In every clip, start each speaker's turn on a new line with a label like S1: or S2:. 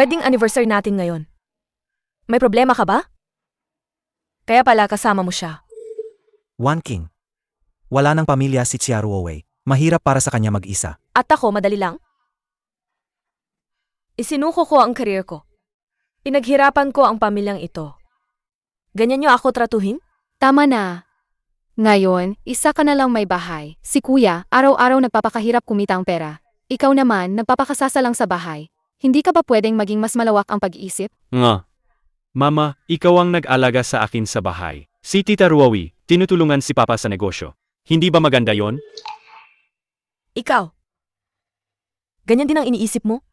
S1: Wedding anniversary natin ngayon. May problema ka ba? Kaya pala kasama mo siya.
S2: One King. Wala ng pamilya si Chiaruowe. Mahirap para sa kanya mag-isa.
S1: At ako, madali lang. Isinuko ko ang career ko. Pinaghirapan ko ang pamilyang ito. Ganyan niyo ako tratuhin?
S3: Tama na. Ngayon, isa ka na lang may bahay. Si kuya, araw-araw nagpapakahirap kumita ang pera. Ikaw naman, nagpapakasasa lang sa bahay. Hindi ka ba pwedeng maging mas malawak ang pag-iisip?
S4: Nga. Mama, ikaw ang nag-alaga sa akin sa bahay. Si Tita Ruawi, tinutulungan si Papa sa negosyo. Hindi ba maganda yon?
S1: Ikaw. Ganyan din ang iniisip mo?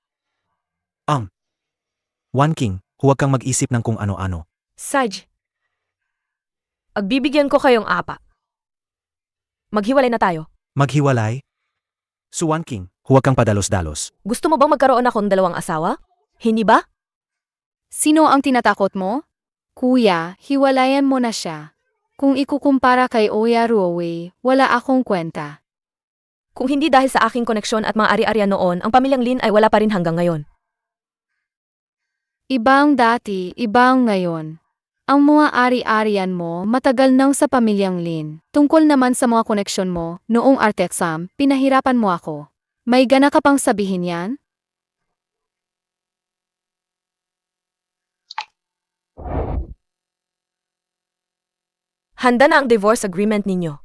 S2: One King, huwag kang mag-isip ng kung ano-ano.
S1: Saj. Pagbibigyan ko kayong apa. Maghiwalay na tayo.
S2: Maghiwalay? So One King, huwag kang padalos-dalos.
S1: Gusto mo bang magkaroon akong dalawang asawa? Hindi ba?
S3: Sino ang tinatakot mo? Kuya, hiwalayan mo na siya. Kung ikukumpara kay Oya Ruowe, wala akong kwenta.
S1: Kung hindi dahil sa aking koneksyon at mga ari-arian noon, ang pamilyang Lin ay wala pa rin hanggang ngayon.
S3: Ibang dati, ibang ngayon. Ang mga ari-arian mo matagal nang sa pamilyang Lin. Tungkol naman sa mga koneksyon mo, noong art exam, pinahirapan mo ako. May gana ka pang sabihin yan?
S1: Handa na ang divorce agreement ninyo.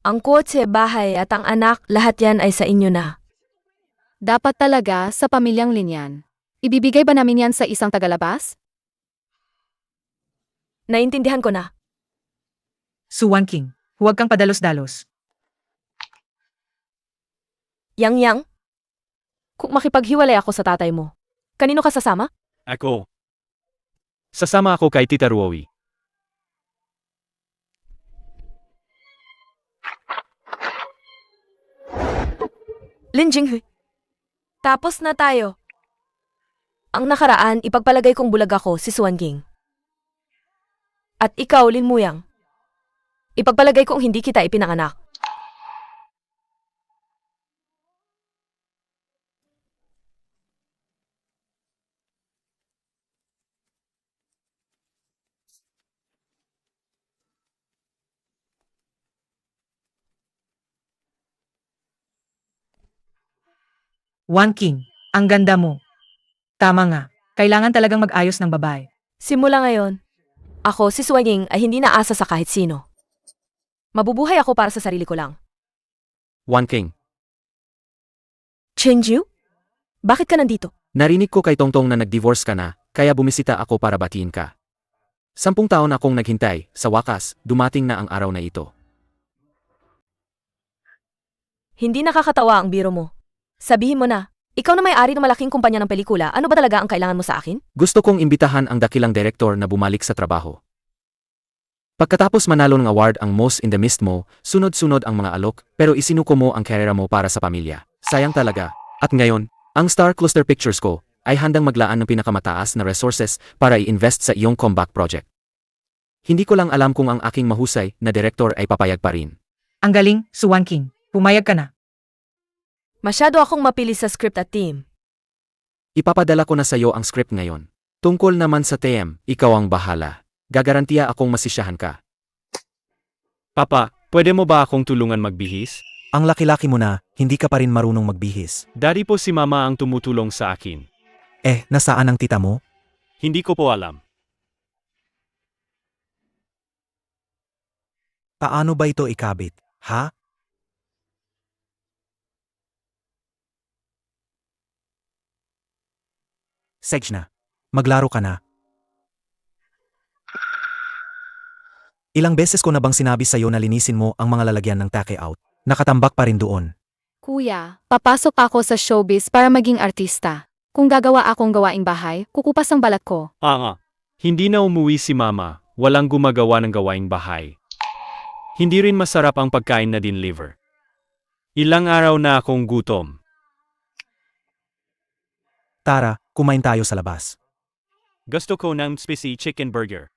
S1: Ang kotse, bahay at ang anak, lahat yan ay sa inyo na.
S3: Dapat talaga sa pamilyang Lin yan. Ibibigay ba namin yan sa isang tagalabas?
S1: Naintindihan ko na.
S5: Suwan King, huwag kang padalos-dalos.
S1: Yang, kung makipaghiwalay ako sa tatay mo, kanino ka sasama?
S4: Ako. Sasama ako kay Tita Ruawi.
S1: Lin Jinghui. Tapos na tayo. Ang nakaraan, ipagpalagay kong bulag ako si Suan Ging. At ikaw, Lin Muyang. Ipagpalagay kong hindi kita ipinanganak.
S5: One King, ang ganda mo. Tama nga, kailangan talagang mag-ayos ng babae.
S1: Simula ngayon, ako si Suan Ging ay hindi naasa sa kahit sino. Mabubuhay ako para sa sarili ko lang.
S4: One King.
S1: Chenju? Bakit ka nandito?
S4: Narinig ko kay Tongtong na nag-divorce ka na, kaya bumisita ako para batiin ka. 10 taon akong naghintay, sa wakas, dumating na ang araw na ito.
S1: Hindi nakakatawa ang biro mo. Sabihin mo na, ikaw na may-ari ng malaking kumpanya ng pelikula, ano ba talaga ang kailangan mo sa akin?
S4: Gusto kong imbitahan ang dakilang direktor na bumalik sa trabaho. Pagkatapos manalo ng award ang Most in the Mist mo, sunod-sunod ang mga alok, pero isinuko mo ang karera mo para sa pamilya. Sayang talaga. At ngayon, ang Star Cluster Pictures ko ay handang maglaan ng pinakamataas na resources para i-invest sa iyong comeback project. Hindi ko lang alam kung ang aking mahusay na direktor ay papayag pa rin.
S5: Ang galing, Suwan King. Pumayag ka na.
S1: Masyado akong mapili sa script at team.
S4: Ipapadala ko na sa iyo ang script ngayon. Tungkol naman sa TM, ikaw ang bahala. Gagarantiya akong masisyahan ka. Papa, pwede mo ba akong tulungan magbihis?
S2: Ang laki-laki mo na, hindi ka pa rin marunong magbihis.
S4: Daddy po si Mama ang tumutulong sa akin.
S2: Nasaan ang tita mo?
S4: Hindi ko po alam.
S2: Paano ba ito ikabit, ha? Sej na. Maglaro ka na. Ilang beses ko na bang sinabi sa'yo na linisin mo ang mga lalagyan ng take-out? Nakatambak pa rin doon.
S3: Kuya, papasok ako sa showbiz para maging artista. Kung gagawa akong gawaing bahay, kukupas ang balat ko.
S4: Nga. Hindi na umuwi si Mama, walang gumagawa ng gawaing bahay. Hindi rin masarap ang pagkain na din liver. Ilang araw na akong gutom.
S2: Tara, kumain tayo sa labas.
S4: Gusto ko ng spicy chicken burger.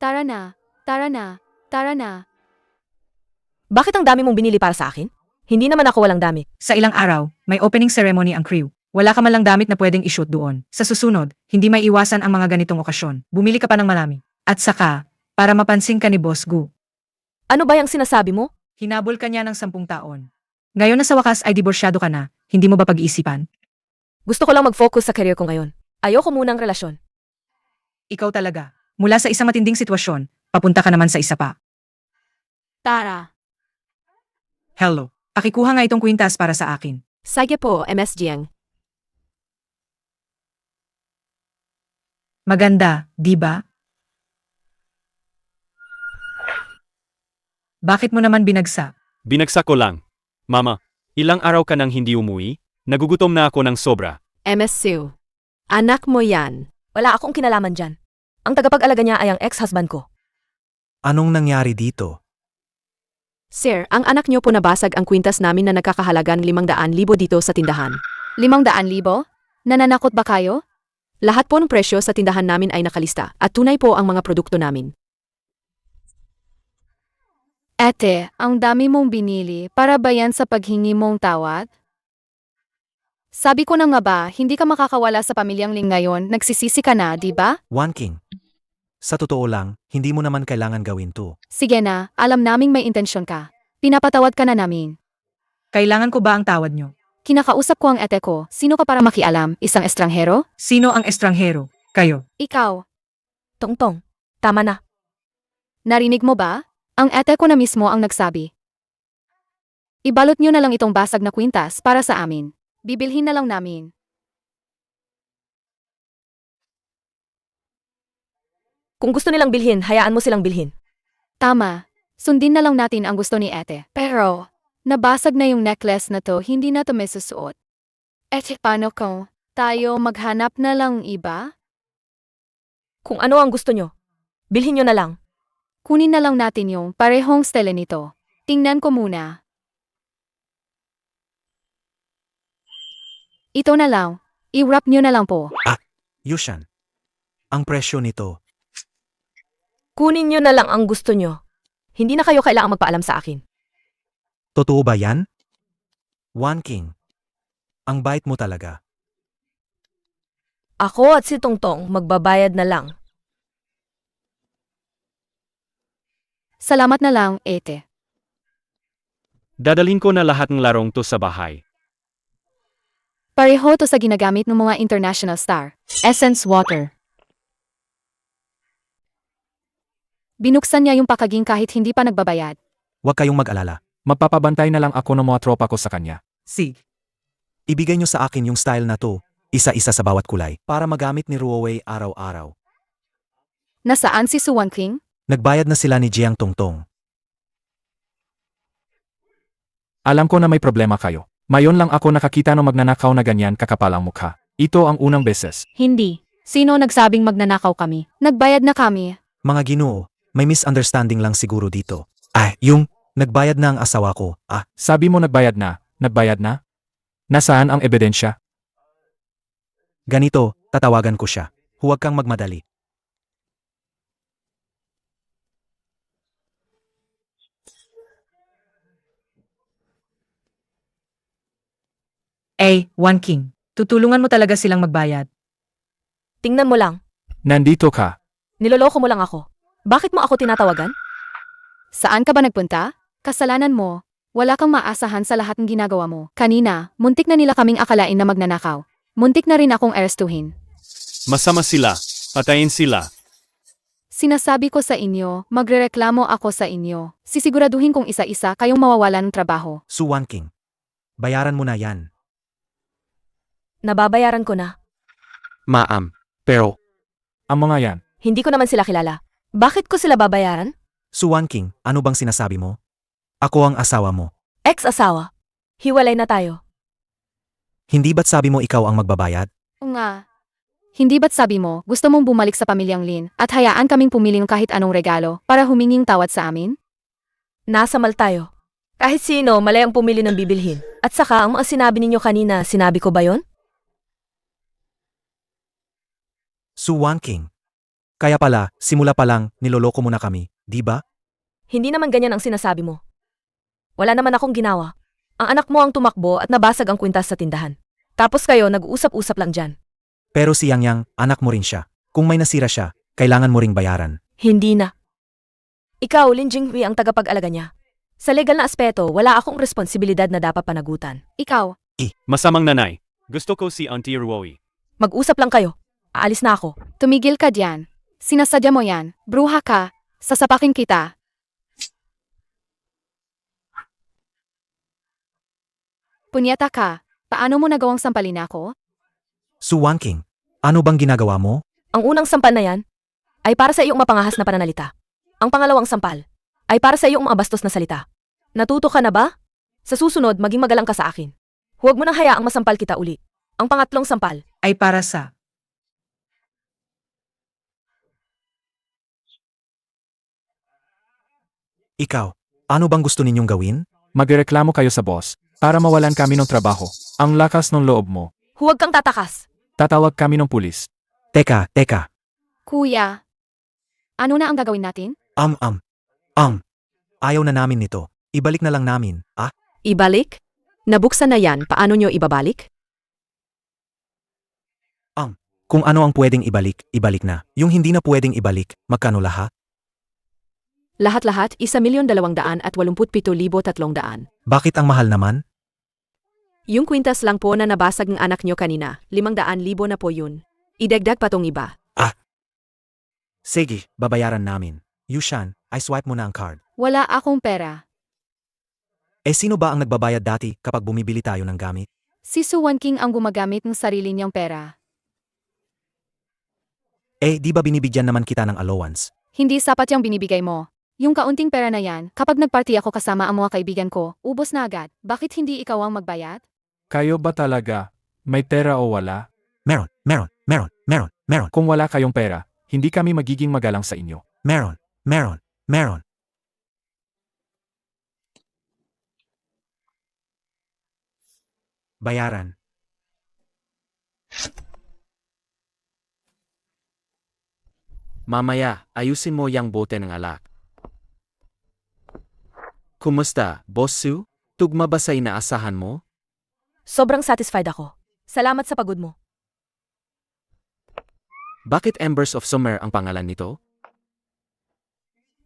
S3: Tara na, tara na, tara na.
S1: Bakit ang dami mong binili para sa akin? Hindi naman ako walang dami.
S5: Sa ilang araw, may opening ceremony ang crew. Wala ka man lang damit na pwedeng ishoot doon. Sa susunod, hindi may iwasan ang mga ganitong okasyon. Bumili ka pa ng marami. At saka, para mapansin ka ni Boss Gu,
S1: Ano ba yung sinasabi mo?
S5: hinabol ka niya ng 10 taon. Ngayon na sa wakas ay diborsyado ka na, hindi mo ba pag-iisipan?
S1: Gusto ko lang mag-focus sa career ko ngayon. Ayoko munang relasyon.
S5: Ikaw talaga. Mula sa isang matinding sitwasyon, papunta ka naman sa isa pa.
S3: Tara.
S5: Hello. Pakikuha nga itong kwintas para sa akin.
S1: Sige po, MS Jiang.
S5: Maganda, di ba? Bakit mo naman binagsak?
S6: Binagsak ko lang. Mama, ilang araw ka nang hindi umuwi? Nagugutom na ako ng sobra.
S1: MS Siu. Anak mo yan. Wala akong kinalaman dyan. Ang tagapag-alaga niya ay ang ex-husband ko.
S2: Anong nangyari dito?
S7: Sir, ang anak niyo po nabasag ang kwintas namin na nagkakahalagan 500,000 dito sa tindahan.
S3: 500,000? Nananakot ba kayo?
S7: Lahat po ng presyo sa tindahan namin ay nakalista at tunay po ang mga produkto namin.
S3: Ate, ang dami mong binili para ba yan sa paghingi mong tawad? Sabi ko na nga ba, hindi ka makakawala sa pamilyang Ling ngayon, nagsisisi ka na, di ba?
S2: One King. Sa totoo lang, hindi mo naman kailangan gawin to.
S3: Sige na, alam naming may intensyon ka. Pinapatawad ka na namin.
S5: Kailangan ko ba ang tawad nyo?
S3: Kinakausap ko ang ate ko, sino ka para makialam, isang estranghero?
S5: Sino ang estranghero? Kayo.
S3: Ikaw.
S1: Tongtong, tama na.
S3: Narinig mo ba? Ang ate ko na mismo ang nagsabi. Ibalot nyo na lang itong basag na kwintas para sa amin. Bibilhin na lang namin.
S1: Kung gusto nilang bilhin, hayaan mo silang bilhin.
S3: Tama. Sundin na lang natin ang gusto ni ate. Pero, nabasag na yung necklace na to, hindi na to may susuot. Paano kung tayo maghanap na lang iba?
S1: Kung ano ang gusto nyo, bilhin nyo na lang.
S3: Kunin na lang natin yung parehong style nito. Tingnan ko muna. Ito na lang. I-wrap nyo na lang po.
S2: Yushan. Ang presyo nito.
S1: Kunin nyo na lang ang gusto nyo. Hindi na kayo kailangang magpaalam sa akin.
S2: Totoo ba yan? One King. Ang bait mo talaga.
S1: Ako at si Tongtong magbabayad na lang.
S3: Salamat na lang, ate.
S6: Dadalhin ko na lahat ng larong to sa bahay.
S3: Pareho to sa ginagamit ng mga international star. Essence Water. Binuksan niya yung packaging kahit hindi pa nagbabayad.
S2: Huwag kayong mag-alala.
S4: Magpapabantay na lang ako ng mga tropa ko sa kanya.
S5: Sig.
S2: Ibigay nyo sa akin yung style na to, isa-isa sa bawat kulay, para magamit ni Ruowei araw-araw.
S3: Nasaan si Suwan King?
S2: Nagbayad na sila ni Jiang Tongtong.
S4: Alam ko na may problema kayo. Mayon lang ako nakakita ng magnanakaw na ganyan kakapalang mukha. Ito ang unang beses.
S3: Hindi. Sino nagsabing magnanakaw kami? Nagbayad na kami.
S2: Mga Ginoo, may misunderstanding lang siguro dito. Yung nagbayad na ang asawa ko.
S4: Sabi mo nagbayad na. Nagbayad na? Nasaan ang ebidensya?
S2: Ganito, tatawagan ko siya. Huwag kang magmadali.
S5: One King. Tutulungan mo talaga silang magbayad.
S1: Tingnan mo lang.
S4: Nandito ka.
S1: Niloloko mo lang ako. Bakit mo ako tinatawagan?
S3: Saan ka ba nagpunta? Kasalanan mo. Wala kang maasahan sa lahat ng ginagawa mo. Kanina, muntik na nila kaming akalain na magnanakaw. Muntik na rin akong arestuhin.
S6: Masama sila. Patayin sila.
S3: Sinasabi ko sa inyo, magrereklamo ako sa inyo. Sisiguraduhin kong isa-isa kayong mawawalan ng trabaho.
S2: Su One King. Bayaran mo na yan.
S1: Nababayaran ko na.
S4: Maam. Pero, ang mga yan,
S1: Hindi ko naman sila kilala. Bakit ko sila babayaran?
S2: Su One King, ano bang sinasabi mo? Ako ang asawa mo.
S1: Ex-asawa. Hiwalay na tayo.
S2: Hindi ba't sabi mo ikaw ang magbabayad?
S3: O nga. Hindi ba't sabi mo, gusto mong bumalik sa pamilyang Lin at hayaan kaming pumili ng kahit anong regalo para huminging tawad sa amin?
S1: Nasa mal tayo. Kahit sino, malay ang pumili ng bibilhin. At saka, ang mga sinabi ninyo kanina, sinabi ko ba yon?
S2: Su One King. Kaya pala, simula pa lang, niloloko mo na kami, di ba?
S1: Hindi naman ganyan ang sinasabi mo. Wala naman akong ginawa. Ang anak mo ang tumakbo at nabasag ang kwintas sa tindahan. Tapos kayo nag-uusap-usap lang dyan.
S2: Pero si Yang Yang, anak mo rin siya. Kung may nasira siya, kailangan mo ring bayaran.
S1: Hindi na. Ikaw, Lin Jinghui ang tagapag-alaga niya. Sa legal na aspeto, wala akong responsibilidad na dapat panagutan.
S3: Ikaw,
S6: Masamang nanay. Gusto ko si Auntie Ruoy.
S1: Mag-usap lang kayo. Aalis na ako.
S3: tumigil ka diyan. Sinasadya mo yan. Bruha ka. Sasapakin kita. Punyeta ka. Paano mo nagawang sampalin ako?
S2: Su Wanking, ano bang ginagawa mo?
S1: Ang unang sampal na yan ay para sa iyong mapangahas na pananalita. Ang pangalawang sampal ay para sa iyong mga bastos na salita. Natuto ka na ba? Sa susunod, maging magalang ka sa akin. Huwag mo nang hayaang masampal kita uli. Ang pangatlong sampal,
S5: Ay para sa...
S2: Ikaw, ano bang gusto ninyong gawin?
S8: Magreklamo kayo sa boss para mawalan kami ng trabaho. Ang lakas ng loob mo.
S1: huwag kang tatakas.
S8: Tatawag kami ng pulis.
S2: Teka.
S3: Kuya. Ano na ang gagawin natin?
S2: Ayaw na namin nito. Ibalik na lang namin, ah?
S7: Ibalik? Nabuksan na yan, paano nyo ibabalik?
S2: Kung ano ang pwedeng ibalik, ibalik na. Yung hindi na pwedeng ibalik, magkano lahat?
S7: Lahat-lahat, 1,287,300.
S2: Bakit ang mahal naman?
S7: Yung kwintas lang po na nabasag ng anak nyo kanina, 500,000 na po yun. Idagdag pa tong iba.
S2: Sige, babayaran namin. Yushan, I swipe mo na ang card.
S3: Wala akong pera.
S2: Sino ba ang nagbabayad dati kapag bumibili tayo ng gamit?
S3: Si Suwan King ang gumagamit ng sarili niyang pera.
S2: Di ba binibigyan naman kita ng allowance?
S3: Hindi sapat yung binibigay mo. Yung kaunting pera na yan, kapag nagparty ako kasama ang mga kaibigan ko, ubos na agad. Bakit hindi ikaw ang magbayad?
S8: Kayo ba talaga? May pera o wala?
S2: Meron.
S8: Kung wala kayong pera, hindi kami magiging magalang sa inyo.
S2: Meron. Bayaran.
S4: Mamaya, ayusin mo yang bote ng alak. Kumusta, Boss Su? Tugma ba sa inaasahan mo?
S1: Sobrang satisfied ako. Salamat sa pagod mo.
S4: Bakit Embers of Summer ang pangalan nito?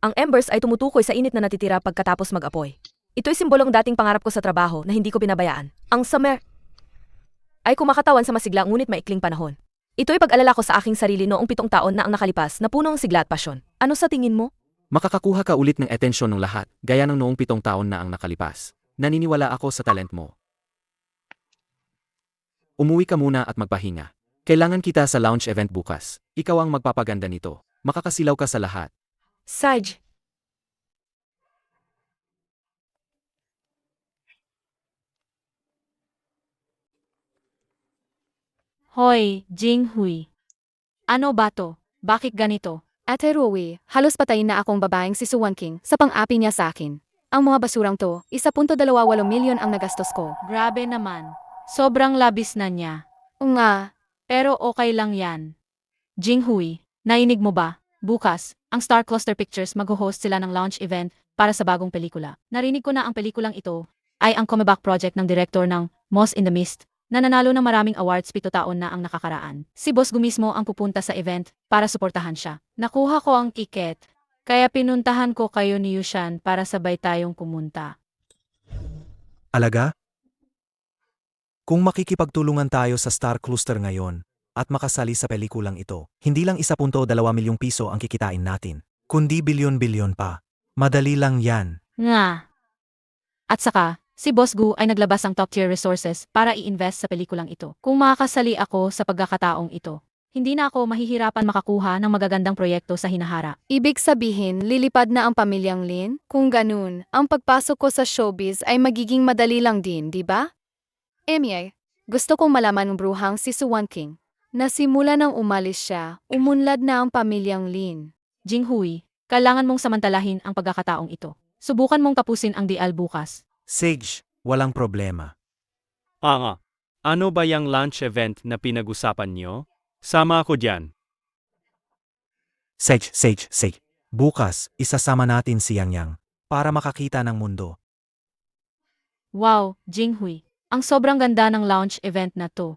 S1: Ang embers ay tumutukoy sa init na natitira pagkatapos mag-apoy. Ito'y simbolong dating pangarap ko sa trabaho na hindi ko pinabayaan. Ang summer ay kumakatawan sa masigla ngunit maikling panahon. Ito'y pag-alala ko sa aking sarili noong 7 taon na ang nakalipas na puno ng sigla at pasyon. Ano sa tingin mo?
S4: Makakakuha ka ulit ng atensyon ng lahat, gaya ng noong 7 taon na ang nakalipas. Naniniwala ako sa talent mo. Umuwi ka muna at magpahinga. Kailangan kita sa lounge event bukas. Ikaw ang magpapaganda nito. Makakasilaw ka sa lahat.
S1: Saj,
S9: Hoy, Jinghui. Ano ba to? Bakit ganito?
S3: Ate Rui, halos patayin na akong babaeng si Suwan King sa pang-api niya sa akin. Ang mga basurang to, 1.28 milyon ang nagastos ko.
S9: Grabe naman. Sobrang labis na niya.
S3: O nga,
S9: Pero okay lang yan. Jinghui, nainig mo ba? Bukas, ang Star Cluster Pictures mag-host sila ng launch event para sa bagong pelikula. Narinig ko na ang pelikulang ito ay ang comeback project ng director ng Moss in the Mist na nanalo ng maraming awards 7 taon na ang nakakaraan. Si Boss Gu mismo ang pupunta sa event para suportahan siya. Nakuha ko ang tiket, kaya pinuntahan ko kayo ni Yushan para sabay tayong pumunta.
S2: Alaga? Kung makikipagtulungan tayo sa Star Cluster ngayon at makasali sa pelikulang ito, hindi lang 1.2 milyong piso ang kikitain natin, kundi bilyon-bilyon pa. Madali lang yan.
S9: Nga. At saka, si Boss Gu ay naglabas ng top-tier resources para i-invest sa pelikulang ito. Kung makakasali ako sa pagkakataong ito, hindi na ako mahihirapan makakuha ng magagandang proyekto sa hinaharap.
S3: ibig sabihin, lilipad na ang pamilyang Lin? Kung ganun, ang pagpasok ko sa showbiz ay magiging madali lang din, di ba? Emye, gusto kong malaman ng bruhang si Suwan King na simula nang umalis siya, umunlad na ang pamilyang Lin.
S9: Jinghui, kailangan mong samantalahin ang pagkakataong ito. Subukan mong tapusin ang dial bukas.
S2: Sage, walang problema.
S6: Ano ba yung lunch event na pinag-usapan nyo? Sama ako dyan.
S2: Sage. Bukas, isasama natin si Yang Yang para makakita ng mundo.
S9: Wow, Jinghui. Ang sobrang ganda ng launch event na to.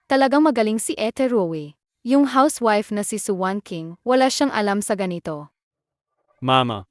S3: Talagang magaling si Ate Rowe. Yung housewife na si Suwan King, wala siyang alam sa ganito.
S6: Mama,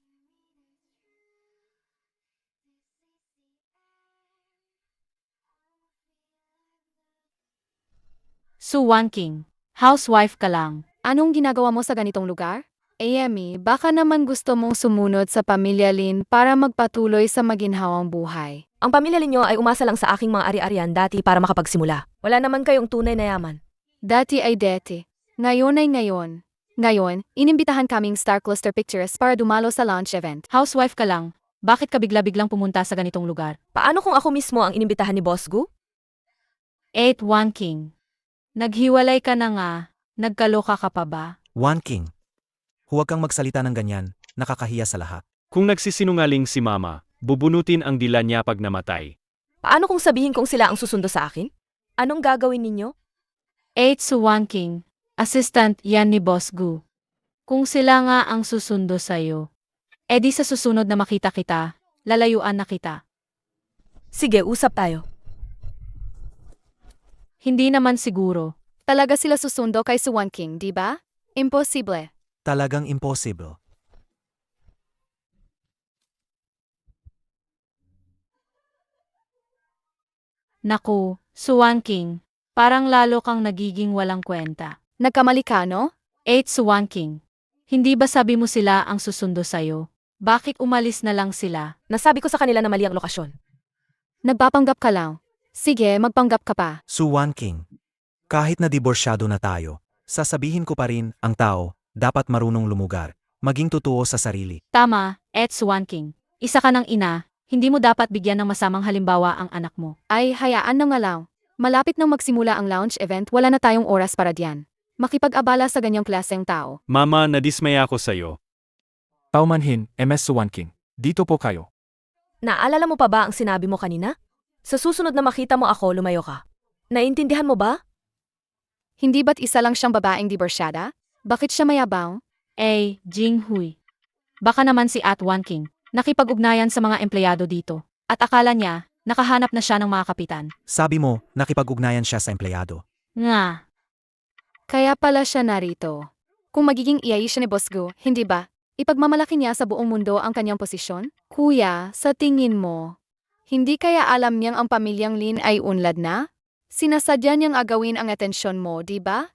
S9: Suwan King, housewife ka lang.
S3: Anong ginagawa mo sa ganitong lugar? Amy, baka naman gusto mong sumunod sa pamilya Lin para magpatuloy sa maginhawang buhay.
S1: Ang pamilya ninyo ay umasa lang sa aking mga ari-arian dati para makapagsimula. Wala naman kayong tunay na yaman.
S3: Dati ay dati. Ngayon ay ngayon. Ngayon, inimbitahan kaming Star Cluster Pictures para dumalo sa launch event.
S9: Housewife ka lang. Bakit ka bigla-biglang pumunta sa ganitong lugar?
S1: Paano kung ako mismo ang inimbitahan ni Boss Gu?
S9: 8-1 King. Naghiwalay ka na nga. Nagkaloka ka pa ba?
S2: One King. Huwag kang magsalita ng ganyan, nakakahiya sa lahat.
S6: kung nagsisinungaling si Mama, bubunutin ang dila niya pag namatay.
S1: Paano kung sabihin kong sila ang susundo sa akin? Anong gagawin ninyo?
S9: 8-1 King. Assistant yan ni Boss Gu. Kung sila nga ang susundo sa'yo, edi sa susunod na makita kita, lalayuan na kita.
S1: Sige, usap tayo.
S9: Hindi naman siguro.
S3: Talaga sila susundo kay Suwan King, di ba? Imposible.
S2: Talagang impossible.
S9: Naku, Suwan King. Parang lalo kang nagiging walang kwenta.
S3: Nagkamali ka, no?
S9: 8-1 King. Hindi ba sabi mo sila ang susundo sa'yo? Bakit umalis na lang sila?
S1: Nasabi ko sa kanila na mali ang lokasyon.
S3: Nagpapanggap ka lang. Sige, magpanggap ka pa.
S2: Suwan King. Kahit na diborsyado na tayo, sasabihin ko pa rin, ang tao, dapat marunong lumugar, maging totoo sa sarili.
S9: Tama, 8-1 King. Isa ka ng ina, hindi mo dapat bigyan ng masamang halimbawa ang anak mo.
S3: Ay, hayaan na nga lang. Malapit nang magsimula ang launch event, wala na tayong oras para diyan. Makipag-abala sa ganyang klaseng tao.
S6: Mama, nadismaya ako sa'yo.
S8: Paumanhin, MS Suwan King. Dito po kayo.
S1: Naalala mo pa ba ang sinabi mo kanina? Sa susunod na makita mo ako, lumayo ka. Naintindihan mo ba?
S3: Hindi ba't isa lang siyang babaeng diborsyada? Bakit siya mayabang?
S9: Jinghui. Baka naman si 1 King. Nakipag-ugnayan sa mga empleyado dito. At akala niya, nakahanap na siya ng mga kapitan.
S2: Sabi mo, nakipag-ugnayan siya sa empleyado.
S9: Nga.
S3: Kaya pala siya narito. Kung magiging iyay siya ni Boss Gu, hindi ba? Ipagmamalaki niya sa buong mundo ang kanyang posisyon? Kuya, sa tingin mo, hindi kaya alam niyang ang pamilyang Lin ay unlad na? Sinasadya niyang agawin ang atensyon mo, di ba?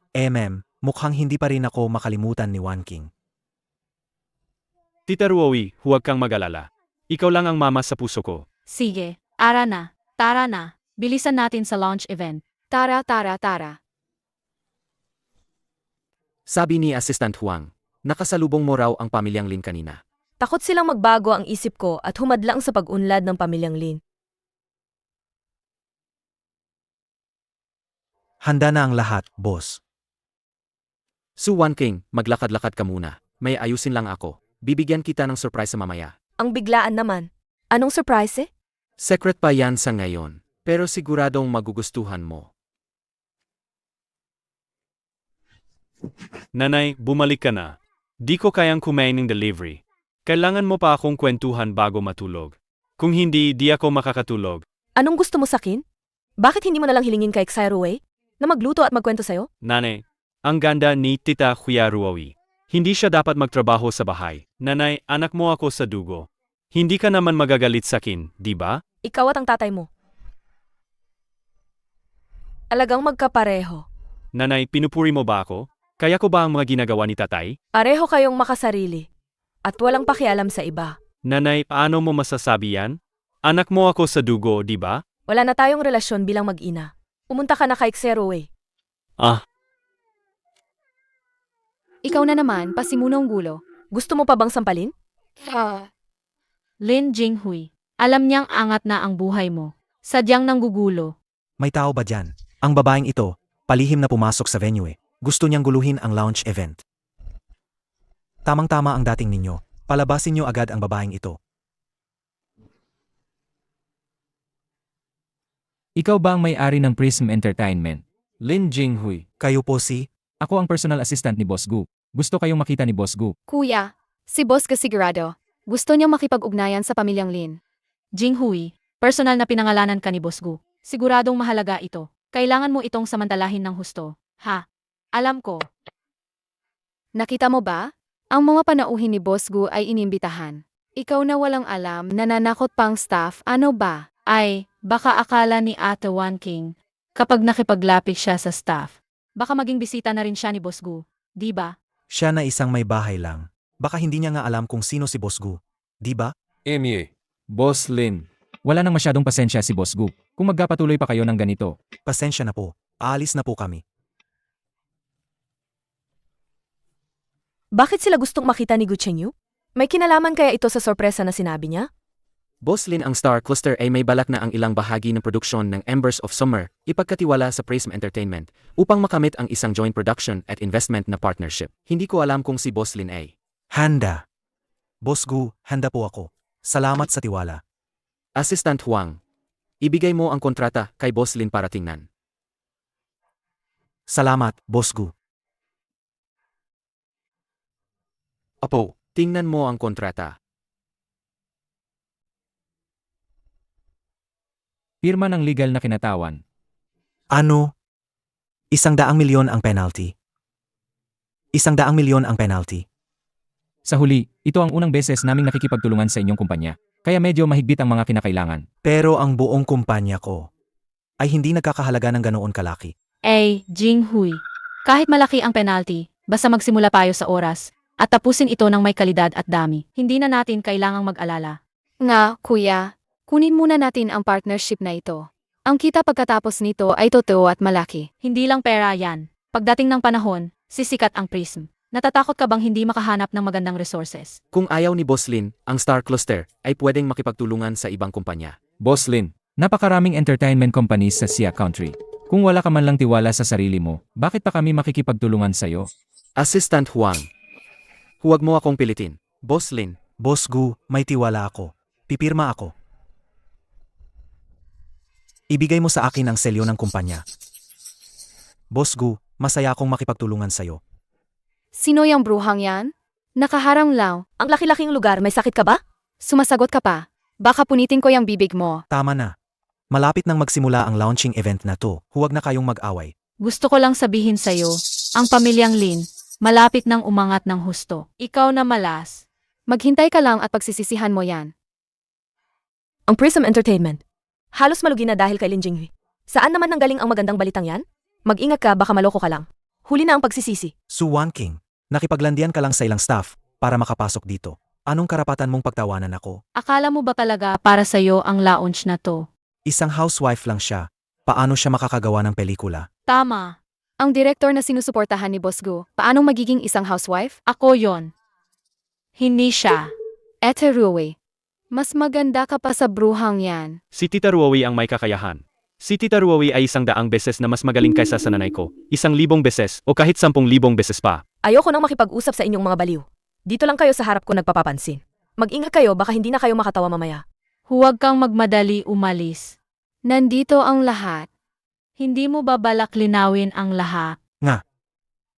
S2: Mukhang hindi pa rin ako makalimutan ni One King.
S6: Tita Ruowi, huwag kang mag-alala. Ikaw lang ang mama sa puso ko.
S9: Sige, ara na. Tara na. Bilisan natin sa launch event.
S3: Tara, tara, tara.
S4: Sabi ni Assistant Huang, nakasalubong mo raw ang pamilyang Lin kanina.
S1: Takot silang magbago ang isip ko at humadlang sa pag-unlad ng pamilyang Lin.
S2: Handa na ang lahat, boss.
S4: Suwan King, maglakad-lakad ka muna. May ayusin lang ako. Bibigyan kita ng surprise sa mamaya.
S1: Ang biglaan naman. Anong surprise eh?
S4: Secret pa yan sa ngayon, pero siguradong magugustuhan mo.
S6: Nanay, bumalik ka na. Di ko kayang kumain ng delivery. Kailangan mo pa akong kwentuhan bago matulog. Kung hindi, di ako makakatulog.
S1: Anong gusto mo sakin? Bakit hindi mo nalang hilingin kay Xyroway na magluto at magkwento sa'yo?
S6: Nanay, ang ganda ni Tita Kuya Ruowi. Hindi siya dapat magtrabaho sa bahay. Nanay, anak mo ako sa dugo. Hindi ka naman magagalit sa akin, di ba?
S1: Ikaw at ang tatay mo. Alagang magkapareho.
S6: Nanay, pinupuri mo ba ako? Kaya ko ba ang mga ginagawa ni tatay?
S1: Pareho kayong makasarili. At walang pakialam sa iba.
S6: Nanay, paano mo masasabi yan? Anak mo ako sa dugo, di ba?
S1: Wala na tayong relasyon bilang mag-ina. Pumunta ka na kay Xyroway.
S6: Ah,
S3: Ikaw na naman, pasimunong gulo.
S1: Gusto mo pa bang sampalin?
S9: Lin Jinghui. Alam niyang angat na ang buhay mo. Sadyang nanggugulo.
S2: May tao ba dyan? Ang babaeng ito, palihim na pumasok sa venue eh. Gusto niyang guluhin ang launch event. Tamang-tama ang dating ninyo. Palabasin niyo agad ang babaeng ito.
S8: Ikaw ba ang may-ari ng Prism Entertainment? Lin Jinghui.
S2: Kayo po si...
S8: Ako ang personal assistant ni Boss Gu. Gusto kayong makita ni Boss Gu.
S3: Kuya, si Boss Gu sigurado. Gusto niyang makipag-ugnayan sa pamilyang Lin.
S9: Jinghui, Personal na pinangalanan ka ni Boss Gu. Siguradong mahalaga ito. Kailangan mo itong samantalahin ng husto. Ha? Alam ko.
S3: Nakita mo ba? Ang mga panauhin ni Boss Gu ay inimbitahan. Ikaw na walang alam, nananakot pang staff, ano ba?
S9: Ay, baka akala ni Ate Wan King kapag nakipaglapit siya sa staff. Baka maging bisita na rin siya ni Boss Gu. Di ba?
S2: Siya na isang may bahay lang. Baka hindi niya nga alam kung sino si Boss Gu. Di ba?
S8: Emie. Boss Lin. Wala nang masyadong pasensya si Boss Gu. Kung magkapatuloy pa kayo ng ganito.
S2: Pasensya na po. Aalis na po kami.
S1: Bakit sila gustong makita ni Gu Chengyu? May kinalaman kaya ito sa sorpresa na sinabi niya?
S4: Boss Lin, ang Star Cluster ay may balak na ang ilang bahagi ng produksyon ng Embers of Summer ipagkatiwala sa Prism Entertainment upang makamit ang isang joint production at investment na partnership. Hindi ko alam kung si Boss Lin ay
S2: Handa. Boss Gu, handa po ako. Salamat sa tiwala.
S4: Assistant Huang. Ibigay mo ang kontrata kay Boss Lin para tingnan.
S2: Salamat, Boss Gu.
S4: Apo, tingnan mo ang kontrata.
S8: Pirma ng legal na kinatawan.
S2: Ano? 100 milyon ang penalty. 100 milyon ang penalty.
S8: Sa huli, ito ang unang beses naming nakikipagtulungan sa inyong kumpanya. Kaya medyo mahigpit ang mga kinakailangan.
S2: Pero ang buong kumpanya ko ay hindi nagkakahalaga ng ganoon kalaki.
S9: Jinghui. Kahit malaki ang penalty, basta magsimula tayo sa oras at tapusin ito ng may kalidad at dami. Hindi na natin kailangang mag-alala.
S3: Nga, kuya, kunin muna natin ang partnership na ito. Ang kita pagkatapos nito ay totoo at malaki.
S9: Hindi lang pera yan. Pagdating ng panahon, sisikat ang Prism. Natatakot ka bang hindi makahanap ng magandang resources?
S4: Kung ayaw ni Boss Lin, ang Star Cluster ay pwedeng makipagtulungan sa ibang kumpanya.
S8: Boss Lin, napakaraming entertainment companies sa Sia Country. Kung wala ka man lang tiwala sa sarili mo, bakit pa kami makikipagtulungan sa'yo?
S4: Assistant Huang. Huwag mo akong pilitin. Boss Lin.
S2: Boss Gu, may tiwala ako. Pipirma ako. Ibigay mo sa akin ang selyo ng kumpanya. Boss Gu, masaya akong makipagtulungan sa'yo.
S3: Sino yung bruhang yan? Nakaharang lang.
S1: Ang laki-laking lugar, may sakit ka ba?
S3: Sumasagot ka pa. Baka punitin ko yung bibig mo.
S2: Tama na. Malapit nang magsimula ang launching event na to. Huwag na kayong mag-away.
S9: Gusto ko lang sabihin sa'yo, ang pamilyang Lin, malapit nang umangat ng husto. Ikaw na malas.
S3: Maghintay ka lang at pagsisisihan mo yan.
S1: Ang Prism Entertainment. Halos malugi na dahil kay Lin Jinghui. Saan naman nanggaling ang magandang balitang yan? Mag-ingat ka, baka maloko ka lang. Huli na ang pagsisisi.
S2: Su Wan King, nakipaglandian ka lang sa ilang staff para makapasok dito. Anong karapatan mong pagtawanan ako?
S9: Akala mo ba talaga para sa'yo ang launch na to?
S2: Isang housewife lang siya. Paano siya makakagawa ng pelikula?
S9: Tama.
S3: Ang direktor na sinusuportahan ni Boss Gu, paanong magiging isang housewife?
S9: Ako yon. Hindi siya.
S3: Ete Ruwe. Mas maganda ka pa sa bruhang yan.
S6: Si Tita Ruowi ang may kakayahan. Si Tita Ruowi ay 100 beses na mas magaling kaysa sa nanay ko. 1,000 beses o kahit 10,000 beses pa.
S1: Ayoko nang makipag-usap sa inyong mga baliw. Dito lang kayo sa harap ko nagpapapansin. Mag-ingat kayo, baka hindi na kayo makatawa mamaya.
S9: Huwag kang magmadali umalis.
S3: Nandito ang lahat.
S9: Hindi mo ba balak linawin ang lahat?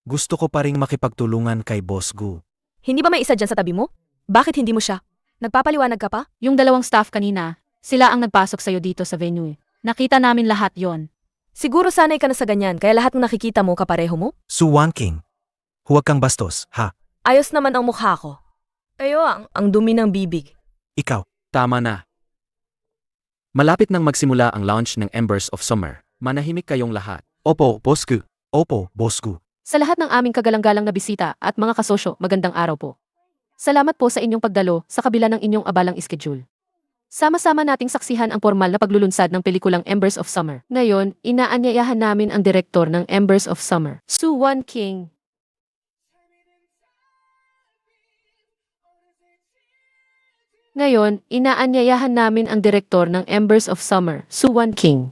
S2: Gusto ko pa ring makipagtulungan kay Boss Gu.
S1: Hindi ba may isa dyan sa tabi mo? Bakit hindi mo siya? Nagpapaliwanag ka pa?
S9: Yung dalawang staff kanina, sila ang nagpasok sa'yo dito sa venue. Nakita namin lahat yon.
S1: Siguro sanay ka na sa ganyan, kaya lahat ng nakikita mo kapareho mo?
S2: Su Wan King, huwag kang bastos, ha?
S1: Ayos naman ang mukha ko. Ayo, ang dumi ng bibig.
S2: Ikaw.
S4: Tama na. Malapit nang magsimula ang launch ng Embers of Summer. Manahimik kayong lahat. Opo, Boss Gu.
S2: Opo, Boss Gu.
S9: Sa lahat ng aming kagalang-galang na bisita at mga kasosyo, magandang araw po. Salamat po sa inyong pagdalo sa kabila ng inyong abalang schedule. Sama-sama nating saksihan ang formal na paglulunsad ng pelikulang Embers of Summer. Ngayon, inaanyayahan namin ang direktor ng Embers of Summer, Su Wan King. Ngayon, inaanyayahan namin ang direktor ng Embers of Summer, Su Wan King.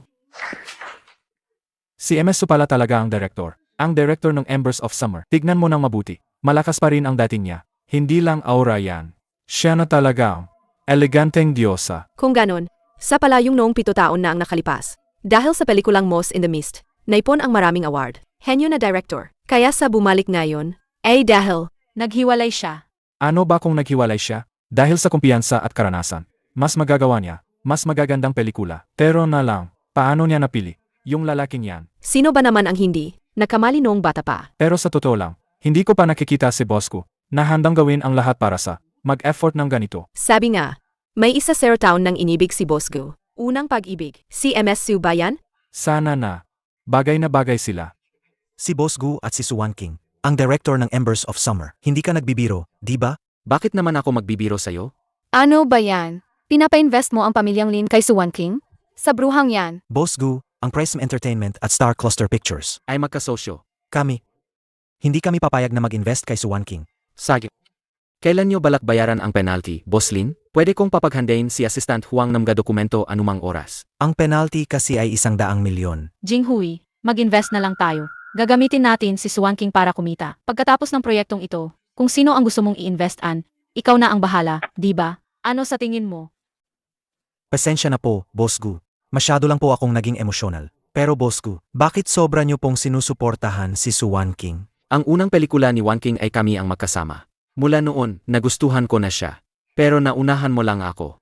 S8: Si MS Su pala talaga ang director. Ang director ng Embers of Summer. Tignan mo nang mabuti. Malakas pa rin ang dating niya. Hindi lang aura yan. Siya na talaga. Eleganteng diyosa.
S7: Kung ganon, sa palayong noong 7 taon na ang nakalipas. Dahil sa pelikulang Moss in the Mist, naipon ang maraming award. Henyo na director. Kaya sa bumalik ngayon, ay dahil
S9: Naghiwalay siya.
S8: Ano ba kung naghiwalay siya? Dahil sa kumpiyansa at karanasan. Mas magagawa niya. mas magagandang pelikula. Pero na lang, paano niya napili? Yung lalaking yan.
S7: Sino ba naman ang hindi? Nagkamali noong bata pa.
S8: Pero sa totoo lang, hindi ko pa nakikita si boss ko na handang gawin ang lahat para sa mag-effort ng ganito.
S7: Sabi nga, may isa Zero Town ng inibig si Bosco. Unang pag-ibig. Si MS Su ba yan?
S8: Sana na. Bagay na bagay sila.
S2: Si Boss Gu at si Suwan King, ang director ng Embers of Summer. Hindi ka nagbibiro, di ba?
S4: Bakit naman ako magbibiro sa'yo?
S3: Ano ba yan? Pinapa-invest mo ang pamilyang Lin kay Suwan King? Sa bruhang yan.
S2: Boss Gu, ang Prism Entertainment at Star Cluster Pictures.
S4: Ay magkasosyo.
S2: Kami. Hindi kami papayag na mag-invest kay Suwan King.
S4: Sige. Kailan nyo balak bayaran ang penalty, Boss Lin? Pwede kong papaghandain si Assistant Huang ng mga dokumento anumang oras.
S2: Ang penalty kasi ay 100 milyon.
S9: Jinghui, mag-invest na lang tayo. Gagamitin natin si Suwan King para kumita. Pagkatapos ng proyektong ito, kung sino ang gusto mong i-investan, ikaw na ang bahala, di ba? Ano sa tingin mo?
S2: Pasensya na po, Boss Gu. Masyado lang po akong naging emosyonal. Pero Boss Gu, bakit sobra nyo pong sinusuportahan si Suwan King?
S4: Ang unang pelikula ni Wan King ay kami ang magkasama. Mula noon, nagustuhan ko na siya. Pero naunahan mo lang ako.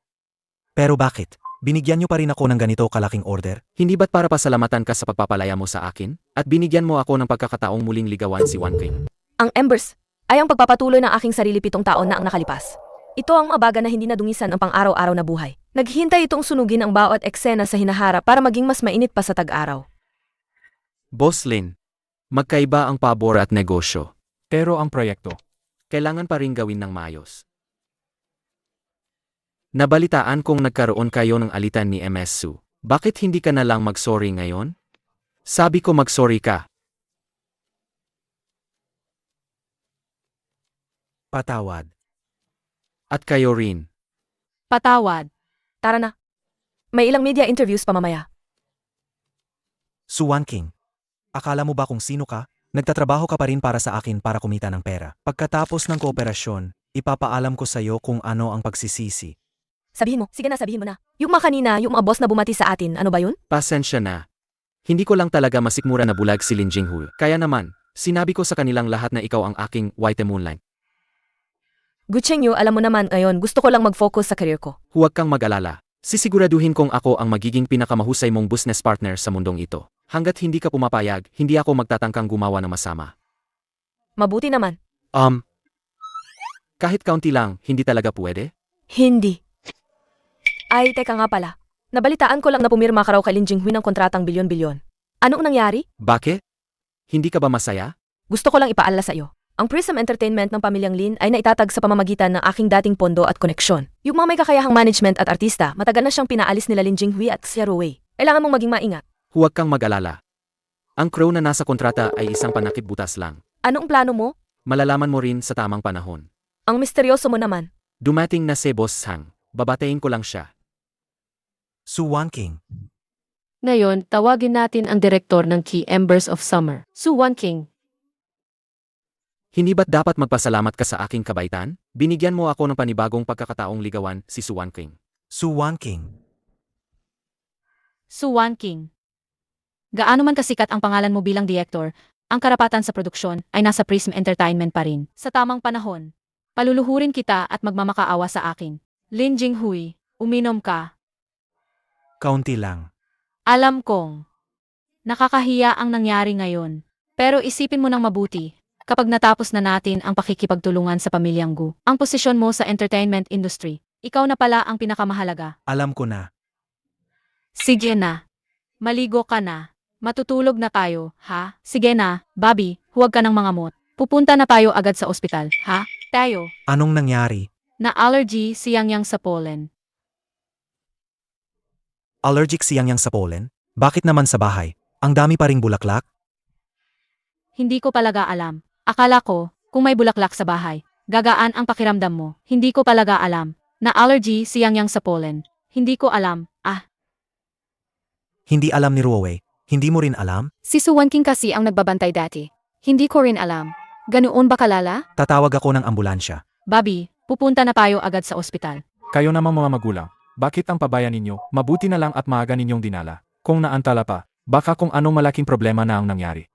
S2: Pero bakit? Binigyan nyo pa rin ako ng ganito kalaking order?
S4: Hindi ba't para pasalamatan ka sa pagpapalaya mo sa akin? At binigyan mo ako ng pagkakataong muling ligawan si Wan King.
S1: Ang Embers ay ang pagpapatuloy ng aking sarili 7 taon na ang nakalipas. Ito ang mabaga na hindi nadungisan ang pang-araw-araw na buhay. Naghihintay itong sunugin ang bawat eksena sa hinaharap para maging mas mainit pa sa tag-araw.
S4: Boss Lin, magkaiba ang pabor at negosyo.
S8: Pero ang proyekto,
S4: Kailangan pa rin gawin ng maayos. Nabalitaan kong nagkaroon kayo ng alitan ni MS Su. Bakit hindi ka na lang mag-sorry ngayon? Sabi ko mag-sorry ka.
S2: Patawad.
S4: At kayo rin.
S9: Patawad.
S1: Tara na. May ilang media interviews pa mamaya.
S2: Suwan King. Akala mo ba kung sino ka? Nagtatrabaho ka pa rin para sa akin para kumita ng pera. Pagkatapos ng kooperasyon, ipapaalam ko sa'yo kung ano ang pagsisisi.
S1: Sabihin mo, sige na sabihin mo na. Yung mga kanina, yung mga boss na bumati sa atin, ano ba yun?
S4: Pasensya na. Hindi ko lang talaga masikmura na bulag si Lin Jinghui. Kaya naman, sinabi ko sa kanilang lahat na ikaw ang aking white moonlight.
S1: Gucheng Yu, alam mo naman ngayon, gusto ko lang mag-focus sa career ko.
S4: Huwag kang mag-alala. Sisiguraduhin kong ako ang magiging pinakamahusay mong business partner sa mundong ito. Hanggat hindi ka pumapayag, hindi ako magtatangkang gumawa ng masama.
S1: Mabuti naman.
S4: Kahit kaunti lang, hindi talaga pwede?
S1: Hindi. Ay, teka nga pala. Nabalitaan ko lang na pumirma ka raw kay Lin Jinghui ng kontratang bilyon-bilyon. Anong nangyari?
S4: Bakit? Hindi ka ba masaya?
S1: Gusto ko lang ipaalala sa iyo. Ang Prism Entertainment ng pamilyang Lin ay naitatag sa pamamagitan ng aking dating pondo at koneksyon. Yung mga may kakayahang management at artista, matagal na siyang pinaalis nila Lin Jinghui at Xia Ruwei. Kailangan mong maging maingat.
S4: Huwag kang mag-alala. Ang crew na nasa kontrata ay isang panakip butas lang.
S1: Anong plano mo?
S4: Malalaman mo rin sa tamang panahon.
S1: Ang misteryoso mo naman.
S4: Dumating na si Boss Hang. Babatayin ko lang siya.
S2: Suwan King.
S9: Ngayon, tawagin natin ang direktor ng Key Embers of Summer, Suwan King.
S4: Hindi ba't dapat magpasalamat ka sa aking kabaitan? Binigyan mo ako ng panibagong pagkakataong ligawan si Suwan King.
S2: Suwan King.
S9: Suwan King. Gaano man kasikat ang pangalan mo bilang direktor, ang karapatan sa produksyon ay nasa Prism Entertainment pa rin. Sa tamang panahon, paluluhurin kita at magmamakaawa sa akin. Lin Jinghui, uminom ka.
S2: Kaunti lang.
S9: Alam kong nakakahiya ang nangyari ngayon. Pero isipin mo ng mabuti, kapag natapos na natin ang pakikipagtulungan sa pamilyang Gu, ang posisyon mo sa entertainment industry, ikaw na pala ang pinakamahalaga.
S2: Alam ko na.
S9: Sige na. Maligo ka na. Matutulog na tayo, ha? Sige na, Bobby, huwag ka ng mangamot. Pupunta na tayo agad sa ospital, ha? Tayo.
S2: Anong nangyari?
S9: Na allergy si Yang Yang sa pollen.
S2: Allergic si Yang Yang sa pollen? Bakit naman sa bahay? Ang dami pa ring bulaklak?
S9: Hindi ko palaga alam. Akala ko, kung may bulaklak sa bahay, gagaan ang pakiramdam mo. Hindi ko palaga alam. Na allergy si Yang Yang sa pollen. Hindi ko alam.
S2: Hindi alam ni Ruowei. Hindi mo rin alam?
S3: Si Suwan King kasi ang nagbabantay dati. Hindi ko rin alam. Ganoon ba kalala?
S2: Tatawag ako ng ambulansya.
S9: Bobby, pupunta na tayo agad sa ospital.
S8: kayo namang mga magulang. Bakit ang pabayan ninyo? Mabuti na lang at maaga ninyong dinala. Kung naantala pa, baka kung anong malaking problema na ang nangyari.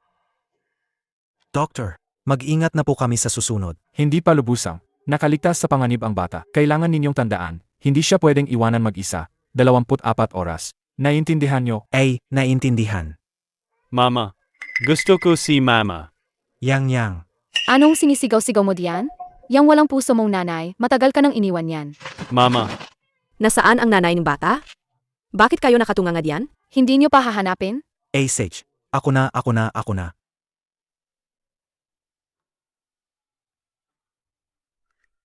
S2: Doctor, mag-ingat na po kami sa susunod.
S8: Hindi pa lubusang. Nakaligtas sa panganib ang bata. Kailangan ninyong tandaan, hindi siya pwedeng iwanan mag-isa. 24 oras. Naiintindihan nyo?
S2: Ay, naiintindihan.
S6: Mama. Gusto ko si Mama.
S2: Yang.
S3: Anong sinisigaw-sigaw mo diyan? Yang walang puso mong nanay, matagal ka nang iniwan yan.
S6: Mama.
S7: Nasaan ang nanay ng bata? Bakit kayo nakatunganga diyan?
S3: Hindi niyo pa hahanapin?
S2: Ay, Sage. Ako na.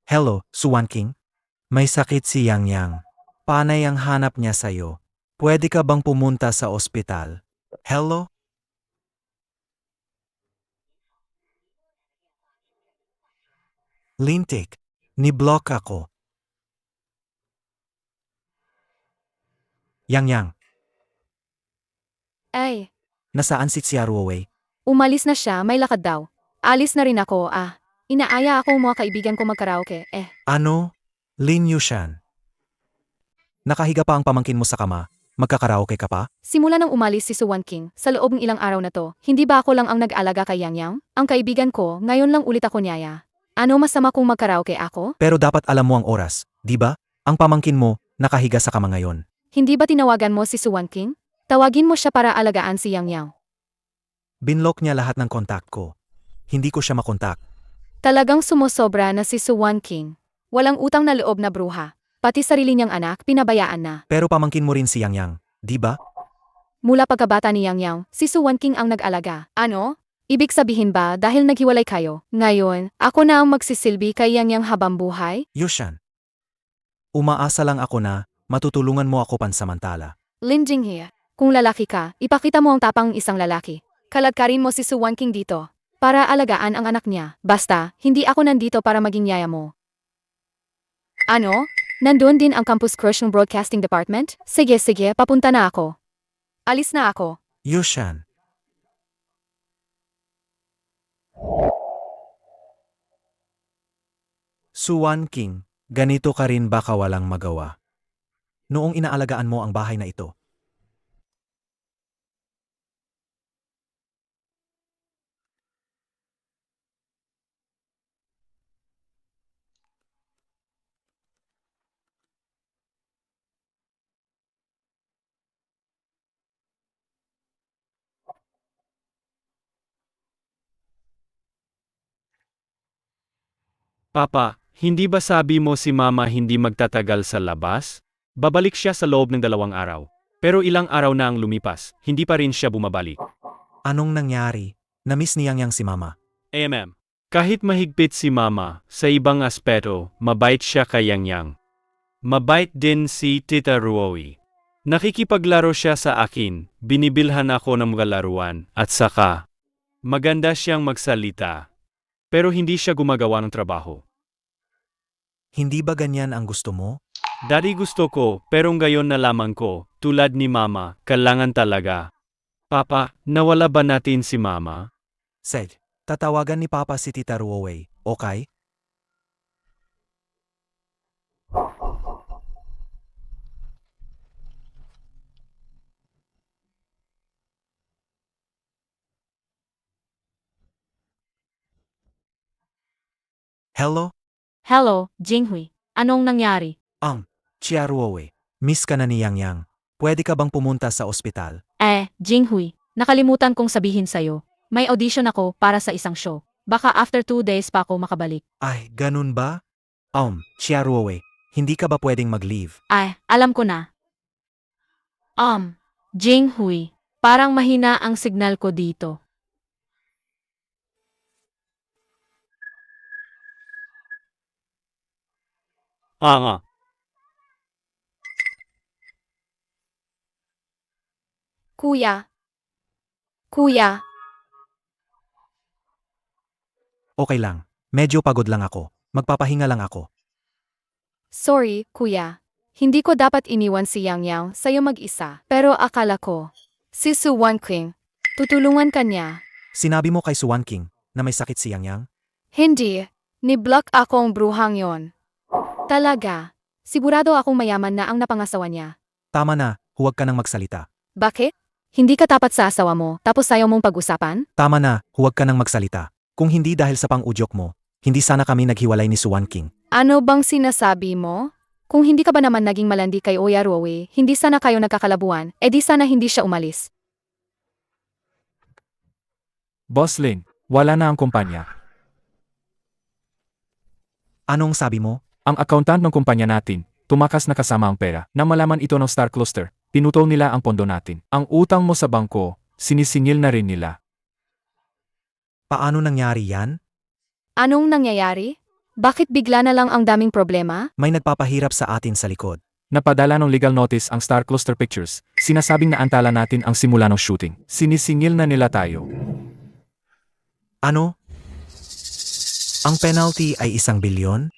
S2: Hello, Swan King. May sakit si Yang. Panay ang hanap niya sa'yo. Pwede ka bang pumunta sa ospital? Hello? Lintik, ni-block ako. Yang.
S3: Ay,
S2: Nasaan si Xiaoruwei?
S3: umalis na siya, may lakad daw. Alis na rin ako, Inaaya ako mga kaibigan ko magkaraoke,
S2: Ano? Lin Yushan. Nakahiga pa ang pamangkin mo sa kama. Magkakaraoke ka pa?
S3: Simula nang umalis si Swan King, sa loob ng ilang araw na to, hindi ba ako lang ang nag-alaga kay Yang? Ang kaibigan ko, ngayon lang ulit ako niyaya. Ano masama kung magkaraoke ako?
S2: Pero dapat alam mo ang oras, di ba? Ang pamangkin mo, nakahiga sa kama ngayon.
S3: Hindi ba tinawagan mo si Swan King? Tawagin mo siya para alagaan si Yang.
S2: Binlock niya lahat ng kontak ko. Hindi ko siya makontak.
S3: Talagang sumusobra na si Swan King. Walang utang na loob na bruha. Pati sarili niyang anak, pinabayaan na.
S2: Pero pamangkin mo rin si Yang, di ba?
S3: Mula pagkabata ni Yang, si Swan King ang nag-alaga. Ano? Ibig sabihin ba dahil naghiwalay kayo? Ngayon, ako na ang magsisilbi kay Yang habang buhay?
S2: Yushan. Umaasa lang ako na matutulungan mo ako pansamantala.
S3: Lin Jinghye, kung lalaki ka, ipakita mo ang tapang isang lalaki. Kaladkarin mo si Swan King dito. Para alagaan ang anak niya. Basta, hindi ako nandito para maging yaya mo. Ano? Nandun din ang campus crush ng broadcasting department? Sige, papunta na ako. Alis na ako.
S2: Yushan. Swan King, ganito ka rin baka walang magawa. Noong inaalagaan mo ang bahay na ito.
S6: Papa, hindi ba sabi mo si Mama hindi magtatagal sa labas? Babalik siya sa loob ng 2 araw. Pero ilang araw na ang lumipas, hindi pa rin siya bumabalik.
S2: Anong nangyari? Namiss ni Yang si Mama.
S6: Kahit mahigpit si Mama, sa ibang aspeto, mabait siya kay Yang. Mabait din si Tita Ruowi. Nakikipaglaro siya sa akin, binibilhan ako ng mga laruan, at saka, maganda siyang magsalita. Pero hindi siya gumagawa ng trabaho.
S2: Hindi ba ganyan ang gusto mo?
S6: Dati gusto ko, pero ngayon nalaman ko, tulad ni Mama, kailangan talaga. Papa, nawala ba natin si Mama?
S2: Sed, tatawagan ni Papa si Tita Ruowei, okay? Hello?
S9: Hello, Jinghui. Anong nangyari?
S2: Chia Ruowei, miss ka na ni Yang. Pwede ka bang pumunta sa ospital?
S9: Jinghui, nakalimutan kong sabihin sa'yo. May audition ako para sa isang show. Baka after 2 days pa ako makabalik.
S2: Ay, ganun ba? Chia Ruowei, hindi ka ba pwedeng mag-leave?
S9: Alam ko na. Jinghui, parang mahina ang signal ko dito.
S6: Nga.
S3: Kuya,
S2: Okay lang, medyo pagod lang ako. Magpapahinga lang ako.
S3: sorry, kuya. Hindi ko dapat iniwan si Yang sa'yo mag-isa. Pero akala ko, si Swan King, tutulungan ka niya.
S2: Sinabi mo kay Swan King na may sakit si Yang?
S3: Hindi, ni-block akong bruhang yon. Talaga, sigurado akong mayaman na ang napangasawa niya.
S2: Tama na, huwag ka nang magsalita.
S3: Bakit? Hindi ka tapat sa asawa mo, tapos ayaw mong pag-usapan?
S2: Tama na, huwag ka nang magsalita. Kung hindi dahil sa pang-udyok mo, hindi sana kami naghiwalay ni Swan King.
S3: Ano bang sinasabi mo? Kung hindi ka ba naman naging malandi kay Oya Ruowi, hindi sana kayo nagkakalabuan, edi sana hindi siya umalis.
S8: Boss Lin, wala na ang kumpanya.
S2: Anong sabi mo?
S8: Ang accountant ng kumpanya natin, tumakas na kasama ang pera. Na malaman ito ng Star Cluster, pinutol nila ang pondo natin. Ang utang mo sa bangko, sinisingil na rin nila.
S2: Paano nangyari yan?
S3: Anong nangyayari? Bakit bigla na lang ang daming problema?
S2: May nagpapahirap sa atin sa likod.
S8: Napadala ng legal notice ang Star Cluster Pictures, sinasabing naantala natin ang simula ng shooting. Sinisingil na nila tayo.
S2: Ano? Ang penalty ay 1 bilyon?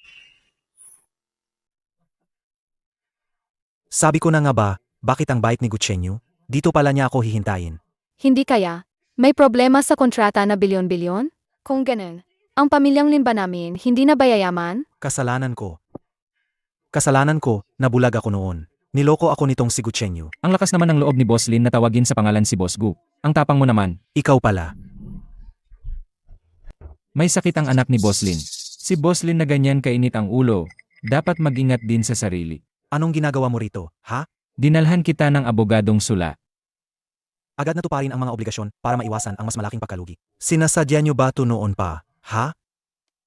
S2: Sabi ko na nga ba, bakit ang bait ni Gutsenyo? Dito pala niya ako hihintayin.
S3: Hindi kaya? May problema sa kontrata na bilyon-bilyon? Kung ganun, ang pamilyang limba namin hindi na ba yayaman?
S2: Kasalanan ko. Kasalanan ko, nabulag ako noon. Niloko ako nitong si Gutsenyo.
S10: Ang lakas naman ng loob ni Boss Lin na tawagin sa pangalan si Boss Gu. Ang tapang mo naman.
S2: Ikaw pala.
S10: May sakit ang anak ni Boss Lin. Si Boss Lin na ganyan kainit ang ulo. Dapat mag-ingat din sa sarili.
S2: Anong ginagawa mo rito, ha?
S10: Dinalhan kita ng abogadong sula.
S2: Agad na tuparin ang mga obligasyon para maiwasan ang mas malaking pagkalugi. Sinasadya niyo ba ito noon pa, ha?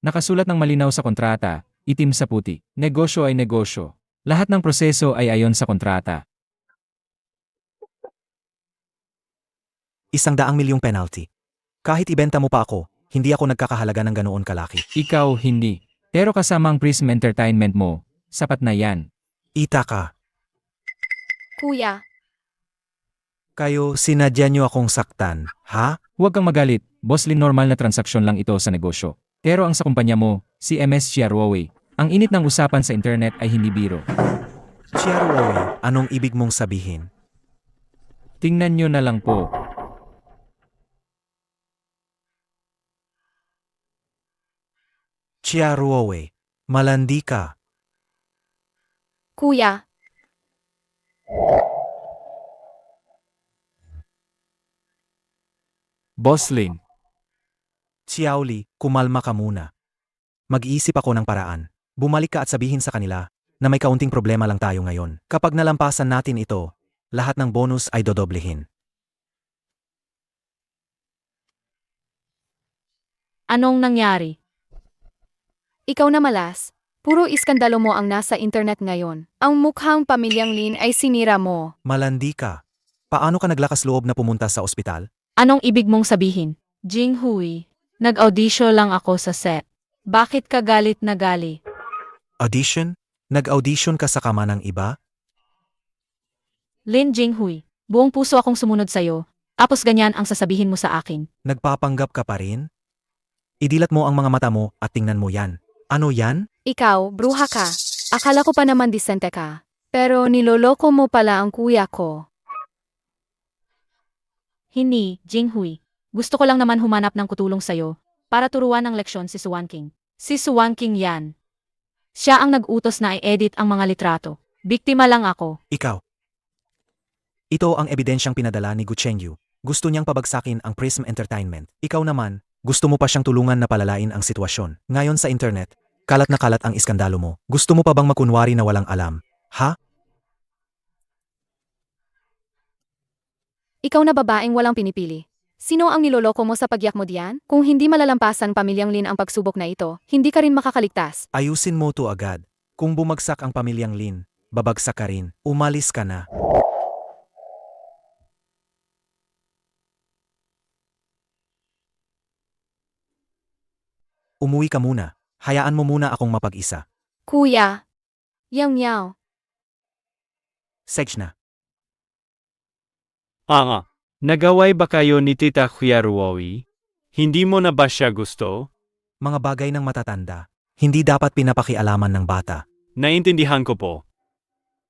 S10: Nakasulat ng malinaw sa kontrata, itim sa puti. Negosyo ay negosyo. Lahat ng proseso ay ayon sa kontrata.
S2: 100 milyong penalty. Kahit ibenta mo pa ako, hindi ako nagkakahalaga ng ganoon kalaki.
S10: Ikaw hindi. Pero kasama ang Prism Entertainment mo, sapat na yan.
S2: Ita ka.
S3: Kuya,
S2: Kayo, sinadya niyo akong saktan, ha?
S10: Huwag kang magalit, Boss Lin, normal na transaksyon lang ito sa negosyo. Pero ang sa kumpanya mo, si MS Chiarwowe, ang init ng usapan sa internet ay hindi biro.
S2: Chiarwowe, anong ibig mong sabihin?
S10: Tingnan nyo na lang po.
S2: Chiarwowe, malandi ka.
S3: kuya,
S8: Boss Lin,
S2: Xiaoli, kumalma ka muna. Mag-iisip ako ng paraan. Bumalik ka at sabihin sa kanila na may kaunting problema lang tayo ngayon. Kapag nalampasan natin ito, lahat ng bonus ay dodoblehin.
S9: Anong nangyari?
S3: ikaw na malas. Puro iskandalo mo ang nasa internet ngayon. Ang mukhang pamilyang Lin ay sinira mo.
S2: Malandi ka. Paano ka naglakas loob na pumunta sa ospital?
S9: Anong ibig mong sabihin? Jinghui, nag-audition lang ako sa set. Bakit ka galit na gali?
S2: Audition? Nag-audition ka sa kama ng iba?
S9: Lin Jinghui, buong puso akong sumunod sa'yo. Tapos ganyan ang sasabihin mo sa akin.
S2: Nagpapanggap ka pa rin? Idilat mo ang mga mata mo at tingnan mo yan. Ano yan?
S3: Ikaw, bruha ka. Akala ko pa naman disente ka. Pero niloloko mo pala ang kuya ko.
S9: Hindi, Jinghui. Gusto ko lang naman humanap ng kutulong sa'yo para turuan ng leksyon si Suan King. Si Suan King yan. Siya ang nag-utos na i-edit ang mga litrato. Biktima lang ako.
S2: Ikaw. Ito ang ebidensyang pinadala ni Gutsenyo. Gusto niyang pabagsakin ang Prism Entertainment. Ikaw naman, gusto mo pa siyang tulungan na palalain ang sitwasyon. Ngayon sa internet, kalat na kalat ang iskandalo mo. Gusto mo pa bang makunwari na walang alam? Ha?
S3: Ikaw na babaeng walang pinipili. Sino ang niloloko mo sa pagyak mo diyan? Kung hindi malalampasan pamilyang Lin ang pagsubok na ito, hindi ka rin makakaligtas.
S2: Ayusin mo to agad. Kung bumagsak ang pamilyang Lin, babagsak ka rin. Umalis ka na. Umuwi ka muna. Hayaan mo muna akong mapag-isa.
S3: Kuya. Yaw.
S2: Sej na.
S6: Anga, nagaway ba kayo ni Tita Chiarwowi? Hindi mo na ba siya gusto?
S2: Mga bagay ng matatanda. Hindi dapat pinapakialaman ng bata.
S6: Naintindihan ko po.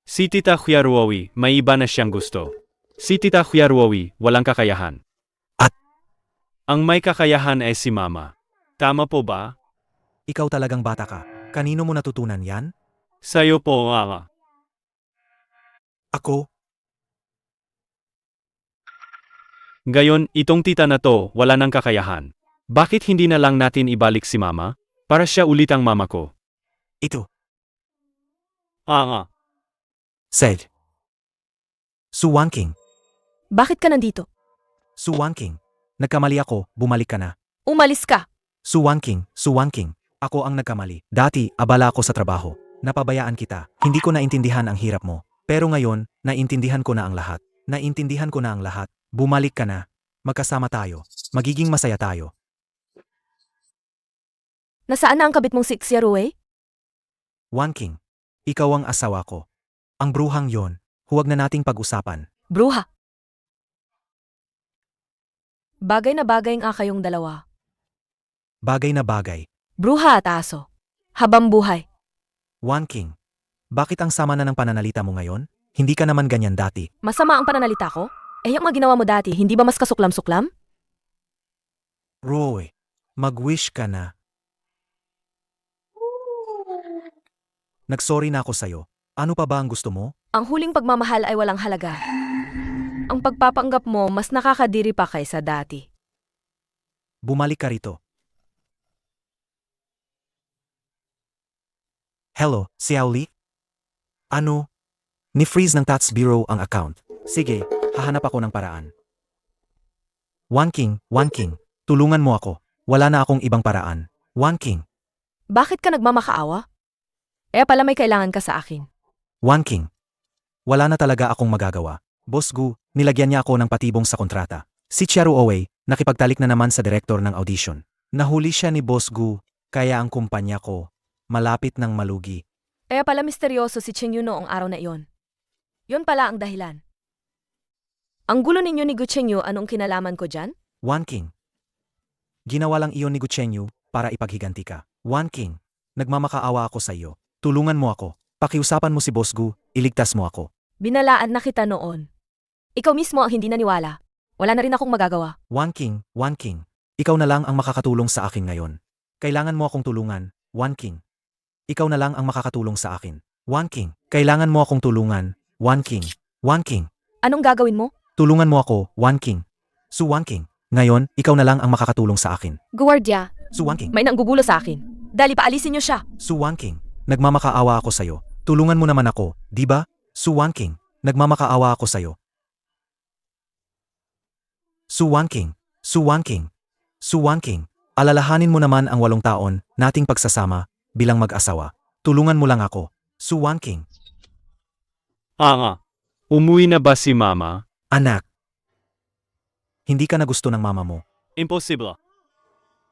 S6: Si Tita Chiarwowi, may iba na siyang gusto. Si Tita Chiarwowi, walang kakayahan.
S2: At?
S6: Ang may kakayahan ay si Mama. Tama po ba?
S2: Ikaw talagang bata ka. Kanino mo natutunan yan?
S6: Sa'yo po, Anga.
S2: Ako?
S6: Gayon, itong tita na to, wala nang kakayahan. Bakit hindi na lang natin ibalik si Mama? Para siya ulit ang mama ko.
S2: Ito.
S6: Nga.
S2: Said. Su Wanking.
S1: Bakit ka nandito?
S2: Su Wanking. Nagkamali ako, bumalik ka na.
S1: Umalis ka!
S2: Su Wanking. Ako ang nagkamali. Dati, abala ako sa trabaho. Napabayaan kita. Hindi ko naintindihan ang hirap mo. Pero ngayon, naintindihan ko na ang lahat. Bumalik ka na. Magkasama tayo. Magiging masaya tayo.
S1: Nasaan na ang kabit mong si Xiaoruwei?
S2: Wanking. Ikaw ang asawa ko. Ang bruhang yon, huwag na nating pag-usapan.
S1: Bruha! Bagay na bagay nga kayong dalawa.
S2: Bagay na bagay.
S1: Bruha at aso. Habang buhay.
S2: Wanking. Bakit ang sama na ng pananalita mo ngayon? Hindi ka naman ganyan dati.
S1: Masama ang pananalita ko? Eh yung mga ginawa mo dati, hindi ba mas kasuklam-suklam?
S2: Roy, mag-wish ka na. Nagsorry na ako sa'yo. Ano pa ba ang gusto mo?
S1: Ang huling pagmamahal ay walang halaga. Ang pagpapanggap mo mas nakakadiri pa kaysa dati.
S2: Bumalik ka rito. Hello, Xiao Li? Ano? Ni-freeze ng Tax Bureau ang account. Sige, hahanap ako ng paraan. Wanking, tulungan mo ako. Wala na akong ibang paraan. Wanking,
S1: Bakit ka nagmamakaawa? Eh pala may kailangan ka sa akin.
S2: Wanking. Wala na talaga akong magagawa. Boss Gu, nilagyan niya ako ng patibong sa kontrata. Si Xiaoruwei, nakipagtalik na naman sa direktor ng audition. Nahuli siya ni Boss Gu, kaya ang kumpanya ko, malapit ng malugi.
S1: Eh pala misteryoso si Chen Yu noong araw na iyon. Yun pala ang dahilan. Ang gulo ninyo ni Gu Chen Yu, anong kinalaman ko dyan?
S2: Wanking. Ginawa lang iyon ni Gu Chenyu para ipaghiganti ka. Wanking, nagmamakaawa ako sa iyo. Tulungan mo ako. Pakiusapan mo si Boss Gu, iligtas mo ako.
S1: Binalaan na kita noon. Ikaw mismo ang hindi naniwala. Wala na rin akong magagawa.
S2: Wanking, ikaw na lang ang makakatulong sa akin ngayon. Kailangan mo akong tulungan, Wanking. Ikaw na lang ang makakatulong sa akin. Wanking, kailangan mo akong tulungan, Wanking.
S1: Anong gagawin mo?
S2: Tulungan mo ako, Wanking. Su Wanking, ngayon, ikaw na lang ang makakatulong sa akin.
S3: Guardia,
S2: Su Wanking.
S1: May nanggugulo sa akin. Dali paalisin niyo siya.
S2: Su Wanking, nagmamakaawa ako sa'yo. Tulungan mo naman ako, di ba? Su Wanking, nagmamakaawa ako sa'yo. Su Wanking, alalahanin mo naman ang 8 taon nating pagsasama bilang mag-asawa. Tulungan mo lang ako. Su Wanking,
S6: Nga. Umuwi na ba si Mama?
S2: anak. Hindi ka na gusto ng mama mo.
S6: Imposible.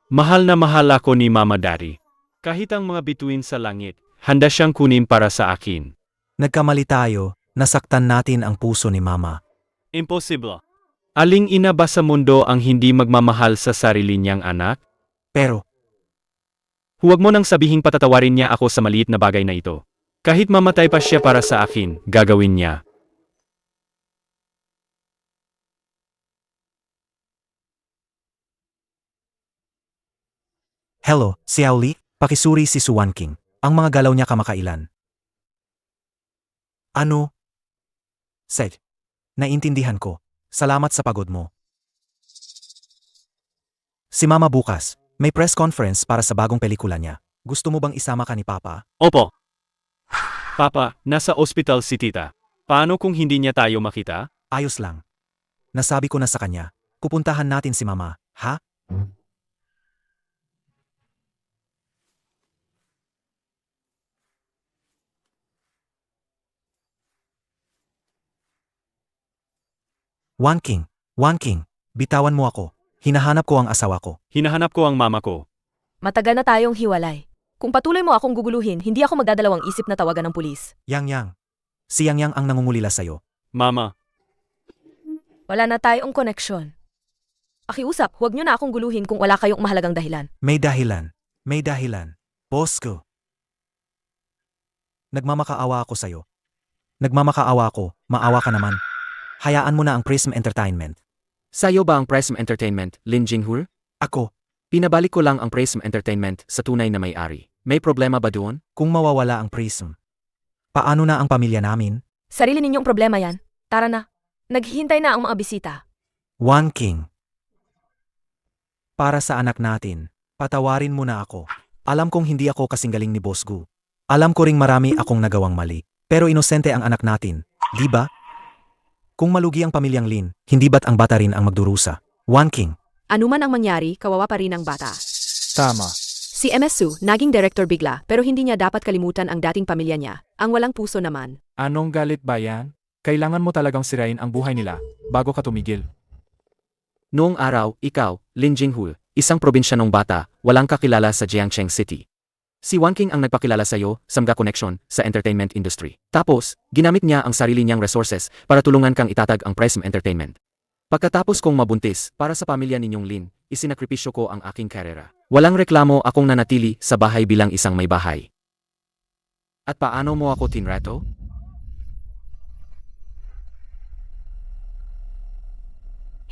S6: Mahal na mahal ako ni Mama Daddy. Kahit ang mga bituin sa langit, handa siyang kunin para sa akin.
S2: Nagkamali tayo, nasaktan natin ang puso ni mama.
S6: Imposible. Aling ina ba sa mundo ang hindi magmamahal sa sarili niyang anak?
S2: Pero,
S6: Huwag mo nang sabihing patatawarin niya ako sa maliit na bagay na ito. Kahit mamatay pa siya para sa akin, gagawin niya.
S2: hello, Xiao Li, pakisuri si Su Wanking. Ang mga galaw niya kamakailan. Ano? Said. Naintindihan ko. Salamat sa pagod mo. Si Mama bukas, may press conference para sa bagong pelikula niya. Gusto mo bang isama ka ni Papa?
S6: Opo. Papa, nasa ospital si Tita. Paano kung hindi niya tayo makita?
S2: Ayos lang. Nasabi ko na sa kanya, pupuntahan natin si Mama, ha? Wanking, bitawan mo ako. Hinahanap ko ang asawa ko.
S6: Hinahanap ko ang mama ko.
S1: Matagal na tayong hiwalay. Kung patuloy mo akong guguluhin, hindi ako magdadalawang isip na tawagan ng pulis.
S2: Yang. Si Yang ang nangungulila sa'yo.
S6: Mama,
S1: Wala na tayong koneksyon. Akiusap, huwag niyo na akong guluhin kung wala kayong mahalagang dahilan.
S2: May dahilan. Boss ko. Nagmamakaawa ako sa'yo. Nagmamakaawa ako, maawa ka naman. Hayaan mo na ang Prism Entertainment.
S4: Sa'yo ba ang Prism Entertainment, Lin Jinghur?
S2: Ako,
S4: Pinabalik ko lang ang Prism Entertainment sa tunay na may-ari. May problema ba doon?
S2: kung mawawala ang Prism. Paano na ang pamilya namin?
S1: Sarili ninyong problema yan. Tara na. Naghihintay na ang mga bisita.
S2: Wanking. Para sa anak natin, patawarin mo na ako. Alam kong hindi ako kasing galing ni Boss Gu. Alam ko ring marami akong nagawang mali. Pero inosente ang anak natin, di ba? Kung malugi ang pamilyang Lin, hindi ba't ang bata rin ang magdurusa? One King.
S7: Anuman ang mangyari, kawawa pa rin ang bata.
S8: Tama.
S7: Si MS Su, naging director bigla, pero hindi niya dapat kalimutan ang dating pamilya niya. Ang walang puso naman.
S8: Anong galit ba yan? Kailangan mo talagang sirain ang buhay nila bago ka tumigil.
S4: Noong araw, ikaw, Lin Jinghui, isang probinsyanong bata, walang kakilala sa Jiangcheng City. Si Wan King ang nagpakilala sa'yo, Samga Connection, sa entertainment industry. Tapos, ginamit niya ang sarili niyang resources para tulungan kang itatag ang Prism Entertainment. Pagkatapos kong mabuntis, para sa pamilya ninyong Lin, isinakripisyo ko ang aking karera. Walang reklamo akong nanatili sa bahay bilang isang may bahay. At paano mo ako tinrato?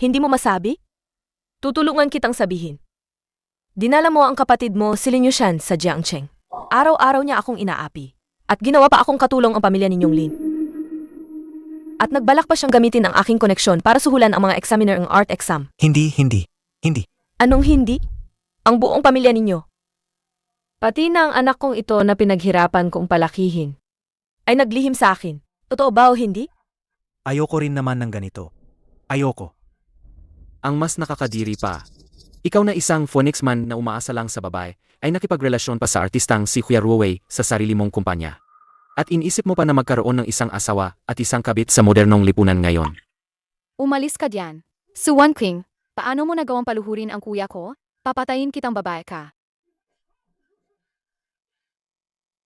S1: Hindi mo masabi? Tutulungan kitang sabihin. Dinala mo ang kapatid mo si Lin Yushan sa Jiangcheng. Araw-araw niya akong inaapi. At ginawa pa akong katulong ang pamilya ninyong Lin. At nagbalak pa siyang gamitin ang aking koneksyon para suhulan ang mga examiner ng art exam.
S2: Hindi.
S1: Anong hindi? Ang buong pamilya ninyo. Pati na ang anak kong ito na pinaghirapan kong palakihin ay naglihim sa akin. Totoo ba o hindi?
S2: Ayoko rin naman ng ganito. Ayoko.
S4: Ang mas nakakadiri pa. Ikaw na isang Phoenix man na umaasa lang sa babae, ay nakipagrelasyon pa sa artistang si Huya Ruowei sa sarili mong kumpanya. At inisip mo pa na magkaroon ng isang asawa at isang kabit sa modernong lipunan ngayon.
S3: Umalis ka diyan. Su Wan King, paano mo nagawang paluhurin ang kuya ko? Papatayin kitang babae ka.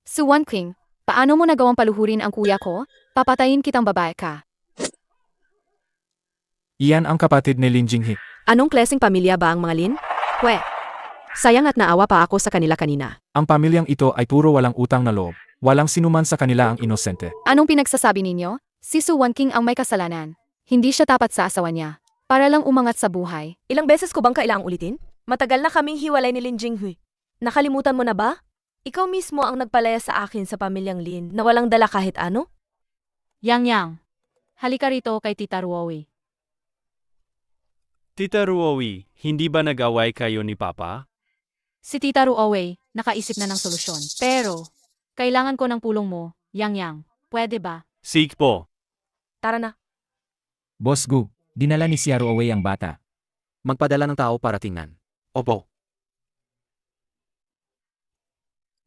S3: Su Wan King, paano mo nagawang paluhurin ang kuya ko? Papatayin kitang babae ka.
S8: Iyan ang kapatid ni Lin Jinghi.
S7: Anong klaseng pamilya ba ang mga Lin? Pwe. Sayang at naawa pa ako sa kanila kanina.
S8: Ang pamilyang ito ay puro walang utang na loob. Walang sinuman sa kanila ang inosente.
S3: Anong pinagsasabi ninyo? Si Su Wan King ang may kasalanan. Hindi siya tapat sa asawa niya. Para lang umangat sa buhay.
S1: Ilang beses ko bang kailangang ulitin? Matagal na kaming hiwalay ni Lin Jinghui. Nakalimutan mo na ba? Ikaw mismo ang nagpalaya sa akin sa pamilyang Lin na walang dala kahit ano?
S9: Yang, halika rito kay Tita Ruowi.
S6: Tita Ruowi, hindi ba nag-away kayo ni Papa?
S9: Si Tita Ruowi, nakaisip na ng solusyon. Pero, kailangan ko ng pulong mo, Yang. Pwede ba?
S6: Sige po.
S1: Tara na.
S10: Boss Gu, dinala ni Xia Ruowei ang bata.
S4: Magpadala ng tao para tingnan. Opo.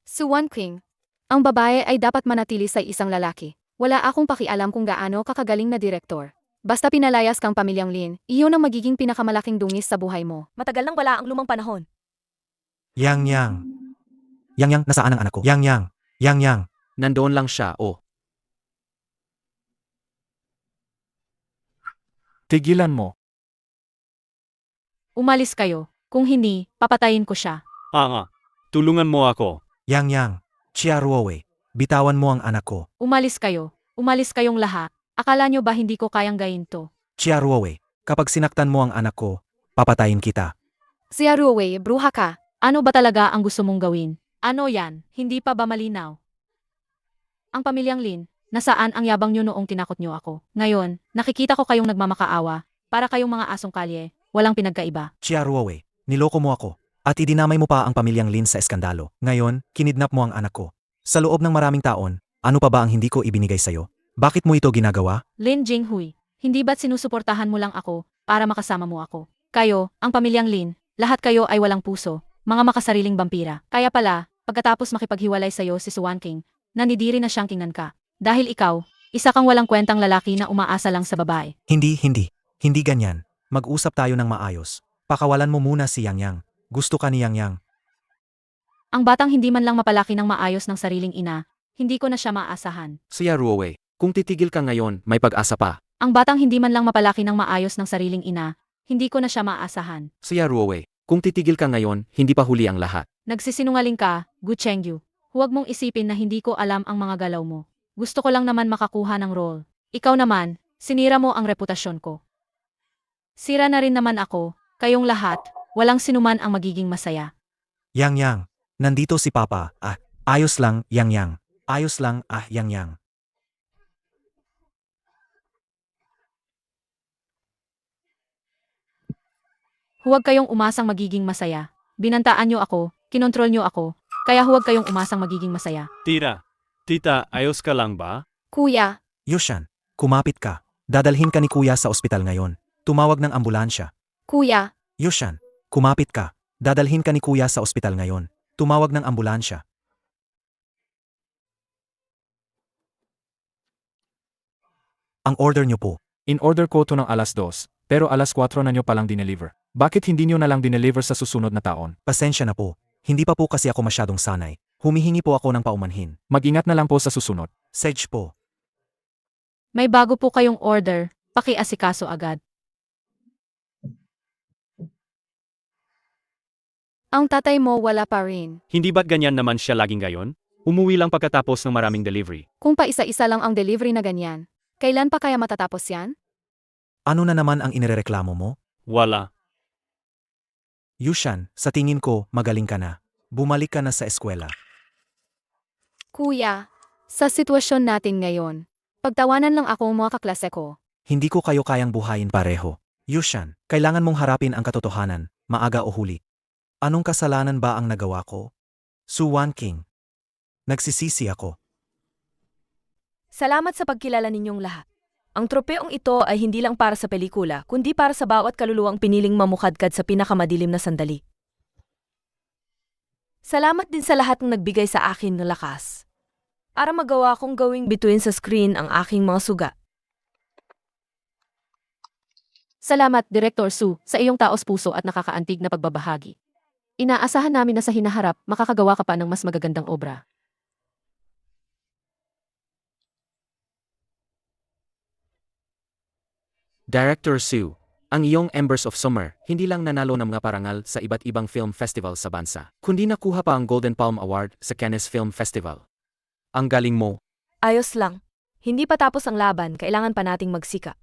S3: Su Wan King, ang babae ay dapat manatili sa isang lalaki. Wala akong pakialam kung gaano kakagaling na direktor. Basta pinalayas kang pamilyang Lin, iyon ang magiging pinakamalaking dungis sa buhay mo.
S1: Matagal nang wala ang lumang panahon.
S2: Yang. Nasaan ang anak ko? Yang.
S4: Nandoon lang siya, oh.
S8: Tigilan mo.
S9: Umalis kayo. Kung hindi, papatayin ko siya.
S6: Tulungan mo ako.
S2: Yang. Xia Ruowei, bitawan mo ang anak ko.
S9: Umalis kayo. Umalis kayong lahat. Akala nyo ba hindi ko kayang gayin to?
S2: Xia Ruowei, kapag sinaktan mo ang anak ko, papatayin kita.
S3: Xia Ruowei, bruha ka.
S9: Ano ba talaga ang gusto mong gawin? Ano yan? Hindi pa ba malinaw? Ang pamilyang Lin, nasaan ang yabang nyo noong tinakot nyo ako? Ngayon, nakikita ko kayong nagmamakaawa. Para kayong mga asong kalye, walang pinagkaiba.
S2: Xia Ruowei, niloko mo ako. At idinamay mo pa ang pamilyang Lin sa eskandalo. Ngayon, kinidnap mo ang anak ko. Sa loob ng maraming taon, ano pa ba ang hindi ko ibinigay sa'yo? Bakit mo ito ginagawa?
S9: Lin Jinghui, hindi ba't sinusuportahan mo lang ako para makasama mo ako? Kayo, ang pamilyang Lin, lahat kayo ay walang puso, mga makasariling vampira. Kaya pala, pagkatapos makipaghiwalay sa'yo si Su Wan King, nanidiri na siyang tingnan ka. Dahil ikaw, isa kang walang kwentang lalaki na umaasa lang sa babae.
S2: Hindi ganyan. Mag-usap tayo ng maayos. Pakawalan mo muna si Yang. Gusto ka ni Yang.
S9: Ang batang hindi man lang mapalaki ng maayos ng sariling ina, hindi ko na siya maasahan.
S4: Xia Ruowei, kung titigil ka ngayon, may pag-asa pa.
S9: Ang batang hindi man lang mapalaki ng maayos ng sariling ina, hindi ko na siya maasahan.
S4: Xia Ruowei, kung titigil ka ngayon, hindi pa huli ang lahat.
S9: Nagsisinungaling ka, Gu Chengyu. Huwag mong isipin na hindi ko alam ang mga galaw mo. Gusto ko lang naman makakuha ng role. Ikaw naman, sinira mo ang reputasyon ko. Sira na rin naman ako, kayong lahat, walang sinuman ang magiging masaya.
S2: Yang, nandito si Papa. Ayos lang, Yang. Ayos lang, Yang.
S9: Huwag kayong umasang magiging masaya. Binantaan nyo ako, kinontrol nyo ako, kaya huwag kayong umasang magiging masaya.
S6: Tita, ayos ka lang ba?
S3: Kuya,
S2: Yushan, kumapit ka. Dadalhin ka ni kuya sa ospital ngayon. Tumawag ng ambulansya.
S3: kuya,
S2: Yushan, kumapit ka. Dadalhin ka ni kuya sa ospital ngayon. Tumawag ng ambulansya. Ang order niyo po.
S8: In order ko to ng alas 2, pero alas 4 na nyo palang dineliver. Bakit hindi nyo na lang dineliver sa susunod na taon?
S2: Pasensya na po. Hindi pa po kasi ako masyadong sanay. Humihingi po ako ng paumanhin.
S8: Mag-ingat na lang po sa susunod.
S2: Sedge po.
S9: May bago po kayong order, pakiasikaso agad.
S3: ang tatay mo wala pa rin.
S6: Hindi ba't ganyan naman siya laging gayon? Umuwi lang pagkatapos ng maraming delivery.
S3: Kung pa isa-isa lang ang delivery na ganyan, kailan pa kaya matatapos yan?
S2: Ano na naman ang inirereklamo mo?
S6: Wala.
S2: Yushan, sa tingin ko, magaling ka na. Bumalik ka na sa eskwela.
S3: Kuya, sa sitwasyon natin ngayon, pagtawanan lang ako mga kaklase ko.
S2: Hindi ko kayo kayang buhayin pareho. Yushan, kailangan mong harapin ang katotohanan, maaga o huli. Anong kasalanan ba ang nagawa ko? Suwan King. Nagsisisi ako.
S1: Salamat sa pagkilala ninyong lahat. Ang tropeong ito ay hindi lang para sa pelikula, kundi para sa bawat kaluluwang piniling mamukadkad sa pinakamadilim na sandali. Salamat din sa lahat ng nagbigay sa akin ng lakas. Para magawa kong gawing bituin sa screen ang aking mga suga.
S9: Salamat, Director Su, sa iyong taos-puso at nakakaantig na pagbabahagi. Inaasahan namin na sa hinaharap, makakagawa ka pa ng mas magagandang obra.
S4: Director Sue, ang iyong Embers of Summer hindi lang nanalo ng mga parangal sa iba't ibang film festival sa bansa, kundi nakuha pa ang Golden Palm Award sa Cannes Film Festival. Ang galing mo.
S1: Ayos lang. Hindi pa tapos ang laban, kailangan pa nating magsika.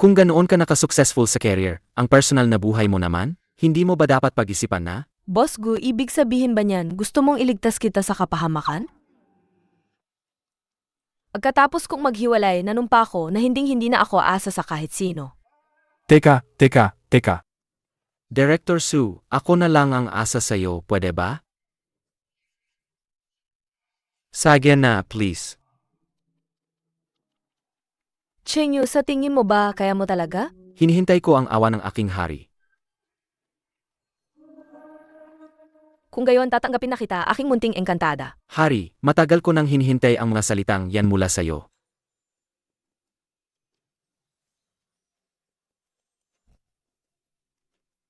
S4: Kung ganoon ka nakasuccessful sa career, ang personal na buhay mo naman, hindi mo ba dapat pag-isipan na?
S1: Boss Gu, ibig sabihin ba niyan, gusto mong iligtas kita sa kapahamakan? Pagkatapos kong maghiwalay, nanumpa ko na hinding-hindi na ako asa sa kahit sino.
S8: Teka.
S4: Director Sue, ako na lang ang asa sa'yo, pwede ba? Sige na, please.
S1: Chenyu, sa tingin mo ba kaya mo talaga?
S4: Hinihintay ko ang awa ng aking hari.
S1: Kung gayon tatanggapin na kita, aking munting engkantada.
S4: Hari, matagal ko nang hinihintay ang mga salitang yan mula sa'yo.